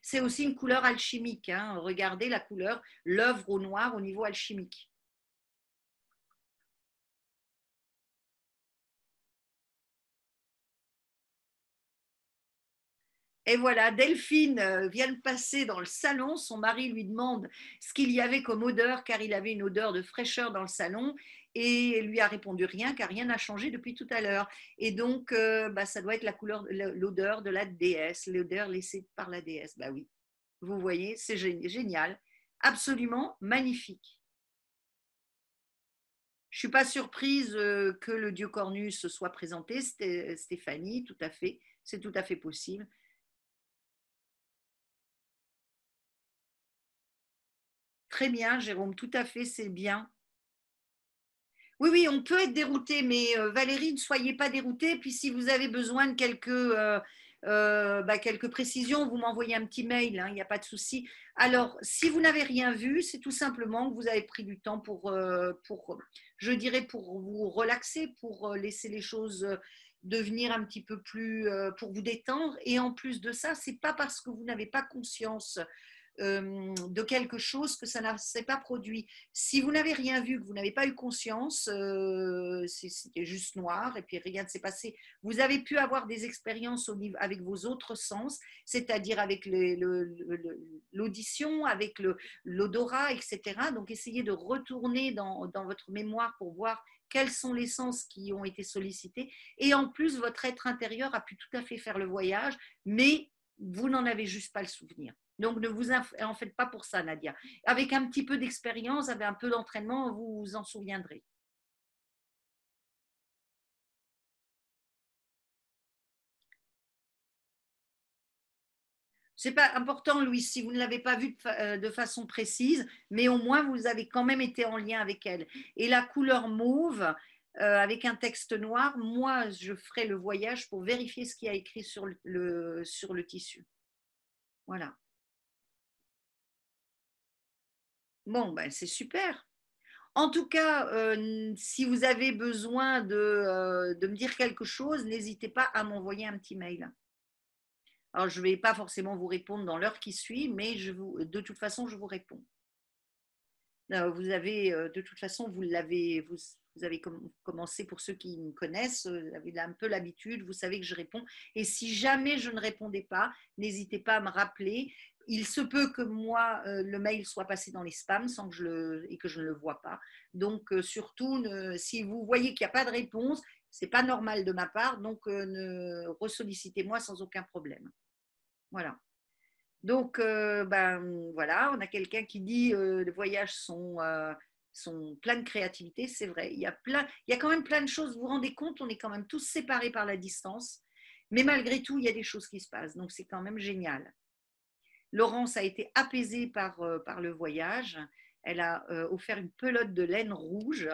C'est aussi une couleur alchimique. Hein. Regardez la couleur, l'œuvre au noir au niveau alchimique. Et voilà, Delphine vient de passer dans le salon. Son mari lui demande ce qu'il y avait comme odeur, car il avait une odeur de fraîcheur dans le salon. Et elle lui a répondu rien, car rien n'a changé depuis tout à l'heure. Et donc, ça doit être la couleur, l'odeur de la déesse, l'odeur laissée par la déesse. Bah oui, vous voyez, c'est génial, absolument magnifique. Je ne suis pas surprise que le dieu Cornus soit présenté, Stéphanie, tout à fait, c'est tout à fait possible. Très bien, Jérôme, tout à fait, c'est bien. Oui, oui, on peut être dérouté, mais Valérie, ne soyez pas déroutée. Puis si vous avez besoin de quelques précisions, vous m'envoyez un petit mail, hein, il n'y a pas de souci. Alors, si vous n'avez rien vu, c'est tout simplement que vous avez pris du temps je dirais, pour vous relaxer, pour laisser les choses devenir un petit peu plus, pour vous détendre. Et en plus de ça, c'est pas parce que vous n'avez pas conscience de quelque chose que ça ne s'est pas produit. Si vous n'avez rien vu, que vous n'avez pas eu conscience, c'était juste noir et puis rien ne s'est passé. Vous avez pu avoir des expériences avec vos autres sens, c'est-à-dire avec l'audition, avec l'odorat, etc. Donc essayez de retourner dans votre mémoire pour voir quels sont les sens qui ont été sollicités. Et en plus, votre être intérieur a pu tout à fait faire le voyage, mais vous n'en avez juste pas le souvenir. Donc, ne vous en faites pas pour ça, Nadia. Avec un petit peu d'expérience, avec un peu d'entraînement, vous vous en souviendrez. C'est pas important, Louise, si vous ne l'avez pas vue de façon précise, mais au moins vous avez quand même été en lien avec elle. Et la couleur mauve, avec un texte noir, moi, je ferai le voyage pour vérifier ce qu'il y a écrit sur le tissu. Voilà. Bon, ben, c'est super. En tout cas, si vous avez besoin de me dire quelque chose, n'hésitez pas à m'envoyer un petit mail. Alors, je ne vais pas forcément vous répondre dans l'heure qui suit, mais de toute façon, je vous réponds. Vous avez, de toute façon, vous avez commencé, pour ceux qui me connaissent, vous avez un peu l'habitude, vous savez que je réponds. Et si jamais je ne répondais pas, n'hésitez pas à me rappeler. Il se peut que moi, le mail soit passé dans les spams et que je ne le vois pas. Donc, surtout, si vous voyez qu'il n'y a pas de réponse, ce n'est pas normal de ma part, donc ne ressollicitez-moi sans aucun problème. Voilà. Donc, voilà, on a quelqu'un qui dit les voyages sont pleins de créativité, c'est vrai. Il y a quand même plein de choses. Vous vous rendez compte, on est quand même tous séparés par la distance, mais malgré tout, il y a des choses qui se passent. Donc, c'est quand même génial. Laurence a été apaisée par le voyage. Elle a offert une pelote de laine rouge.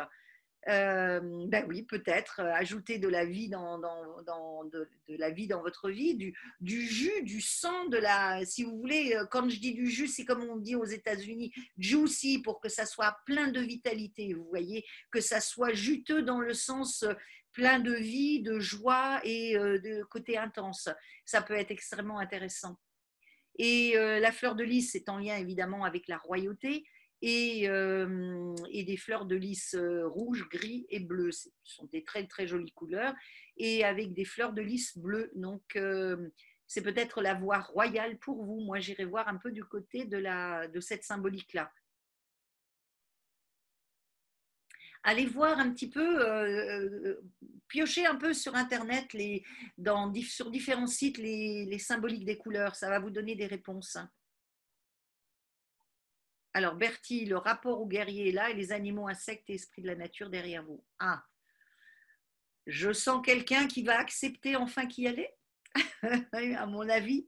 Ben oui, peut-être ajouter de la vie de la vie dans votre vie, du jus, du sang, si vous voulez, quand je dis du jus, c'est comme on dit aux États-Unis, juicy, pour que ça soit plein de vitalité, vous voyez, que ça soit juteux dans le sens plein de vie, de joie et de côté intense. Ça peut être extrêmement intéressant. Et la fleur de lys, c'est en lien évidemment avec la royauté. Et des fleurs de lys rouge, gris et bleu. Ce sont des très très jolies couleurs. Et avec des fleurs de lys bleues. Donc, c'est peut-être la voie royale pour vous. Moi, j'irai voir un peu du côté de cette symbolique-là. allez voir un petit peu, piochez un peu sur Internet, sur différents sites, les symboliques des couleurs. Ça va vous donner des réponses. Alors, Bertie, le rapport au guerrier est là et les animaux, insectes et esprits de la nature derrière vous. Ah, je sens quelqu'un qui va accepter enfin qu'y aller, à mon avis.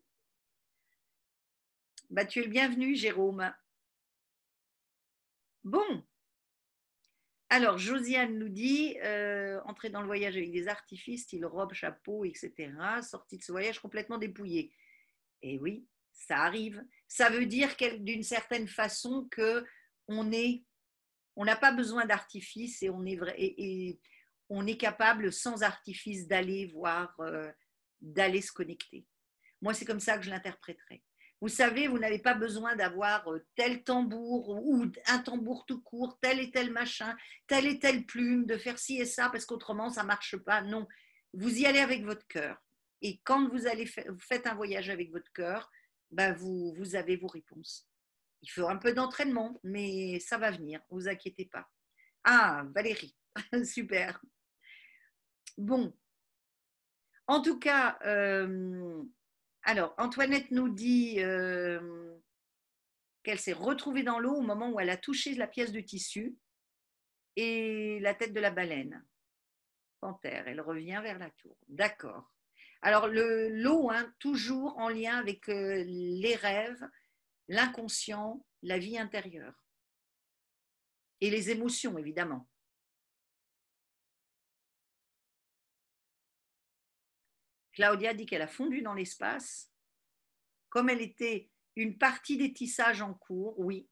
Bah, tu es le bienvenu, Jérôme. Bon, alors Josiane nous dit entrer dans le voyage avec des artifices, style robe, chapeau, etc. Sortie de ce voyage complètement dépouillée. Et oui, ça arrive. Ça veut dire d'une certaine façon que on n'a pas besoin d'artifice et on est capable sans artifice d'aller voir, d'aller se connecter. Moi, c'est comme ça que je l'interpréterai. Vous savez, vous n'avez pas besoin d'avoir tel tambour ou un tambour tout court, tel et tel machin, telle et telle plume, de faire ci et ça, parce qu'autrement, ça ne marche pas. Non, vous y allez avec votre cœur. Et quand vous faites un voyage avec votre cœur, ben vous avez vos réponses. Il faut un peu d'entraînement, mais ça va venir, ne vous inquiétez pas. Ah, Valérie, super. Bon, en tout cas, alors Antoinette nous dit qu'elle s'est retrouvée dans l'eau au moment où elle a touché la pièce de tissu et la tête de la baleine. Panthère, elle revient vers la tour. D'accord. Alors l'eau, hein, toujours en lien avec les rêves, l'inconscient, la vie intérieure. Et les émotions, évidemment. Claudia dit qu'elle a fondu dans l'espace. Comme elle était une partie des tissages en cours, oui.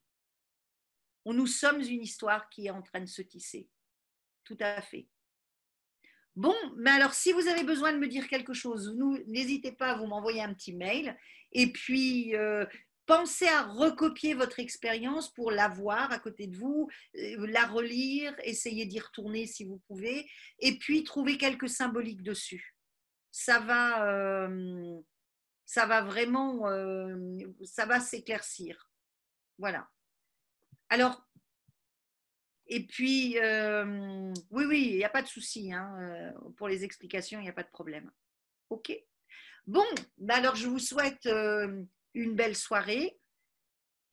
Nous sommes une histoire qui est en train de se tisser. Tout à fait. Bon, mais alors si vous avez besoin de me dire quelque chose, n'hésitez pas à vous m'envoyer un petit mail. Et puis, pensez à recopier votre expérience pour la voir à côté de vous, la relire, essayez d'y retourner si vous pouvez, et puis trouver quelques symboliques dessus. Ça va vraiment, ça va s'éclaircir. Voilà. Alors, et puis, oui, il n'y a pas de souci, hein, pour les explications, il n'y a pas de problème. OK. Bon, alors je vous souhaite une belle soirée.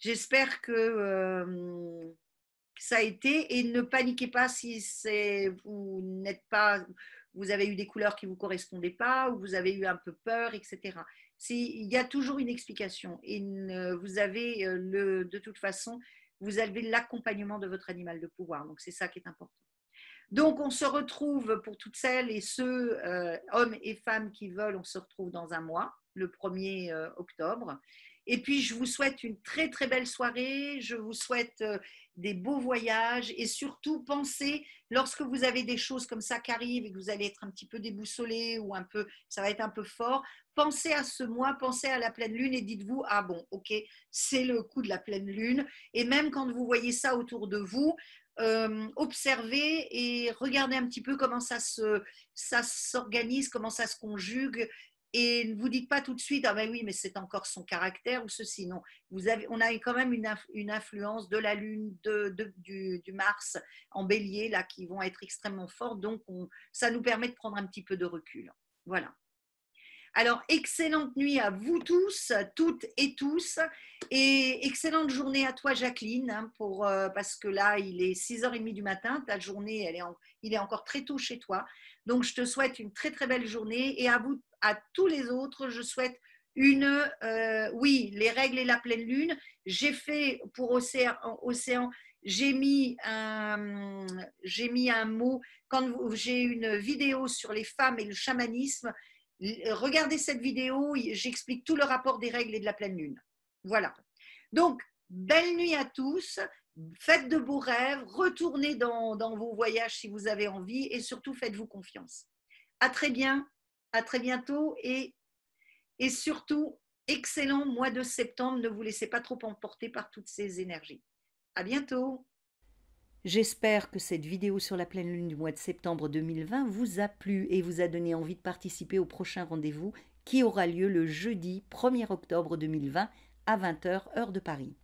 J'espère que ça a été, et ne paniquez pas si vous avez eu des couleurs qui ne vous correspondaient pas, ou vous avez eu un peu peur, etc. Il y a toujours une explication, et vous avez de toute façon, vous avez l'accompagnement de votre animal de pouvoir, donc c'est ça qui est important. Donc on se retrouve pour toutes celles et ceux, hommes et femmes qui veulent, on se retrouve dans un mois, le 1er octobre. Et puis, je vous souhaite une très, très belle soirée. Je vous souhaite des beaux voyages. Et surtout, pensez, lorsque vous avez des choses comme ça qui arrivent et que vous allez être un petit peu déboussolé ou ça va être un peu fort, pensez à ce mois, pensez à la pleine lune et dites-vous, ah bon, ok, c'est le coup de la pleine lune. Et même quand vous voyez ça autour de vous, observez et regardez un petit peu comment ça s'organise, comment ça se conjugue. Et ne vous dites pas tout de suite, ah ben oui, mais c'est encore son caractère ou ceci. Non, on a quand même une influence de la Lune, du Mars en bélier, là, qui vont être extrêmement fortes. Donc, ça nous permet de prendre un petit peu de recul. Voilà. Alors, excellente nuit à vous tous, toutes et tous. Et excellente journée à toi, Jacqueline, hein, parce que là, il est 6h30 du matin. Ta journée, il est encore très tôt chez toi. Donc, je te souhaite une très, très belle journée. Et à vous, à tous les autres, je souhaite oui, les règles et la pleine lune. J'ai fait pour Océan, j'ai mis un mot, quand j'ai une vidéo sur les femmes et le chamanisme. Regardez cette vidéo, j'explique tout le rapport des règles et de la pleine lune. Voilà. Donc, belle nuit à tous, faites de beaux rêves, retournez dans vos voyages si vous avez envie et surtout faites-vous confiance. À très bientôt et surtout, excellent mois de septembre, ne vous laissez pas trop emporter par toutes ces énergies. À bientôt. J'espère que cette vidéo sur la pleine lune du mois de septembre 2020 vous a plu et vous a donné envie de participer au prochain rendez-vous qui aura lieu le jeudi 1er octobre 2020 à 20h heure de Paris.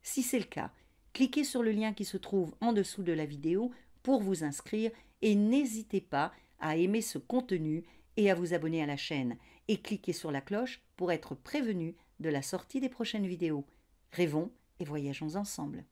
Si c'est le cas, Cliquez sur le lien qui se trouve en dessous de la vidéo pour vous inscrire et n'hésitez pas à aimer ce contenu et à vous abonner à la chaîne. Et cliquez sur la cloche pour être prévenu de la sortie des prochaines vidéos. Rêvons et voyageons ensemble.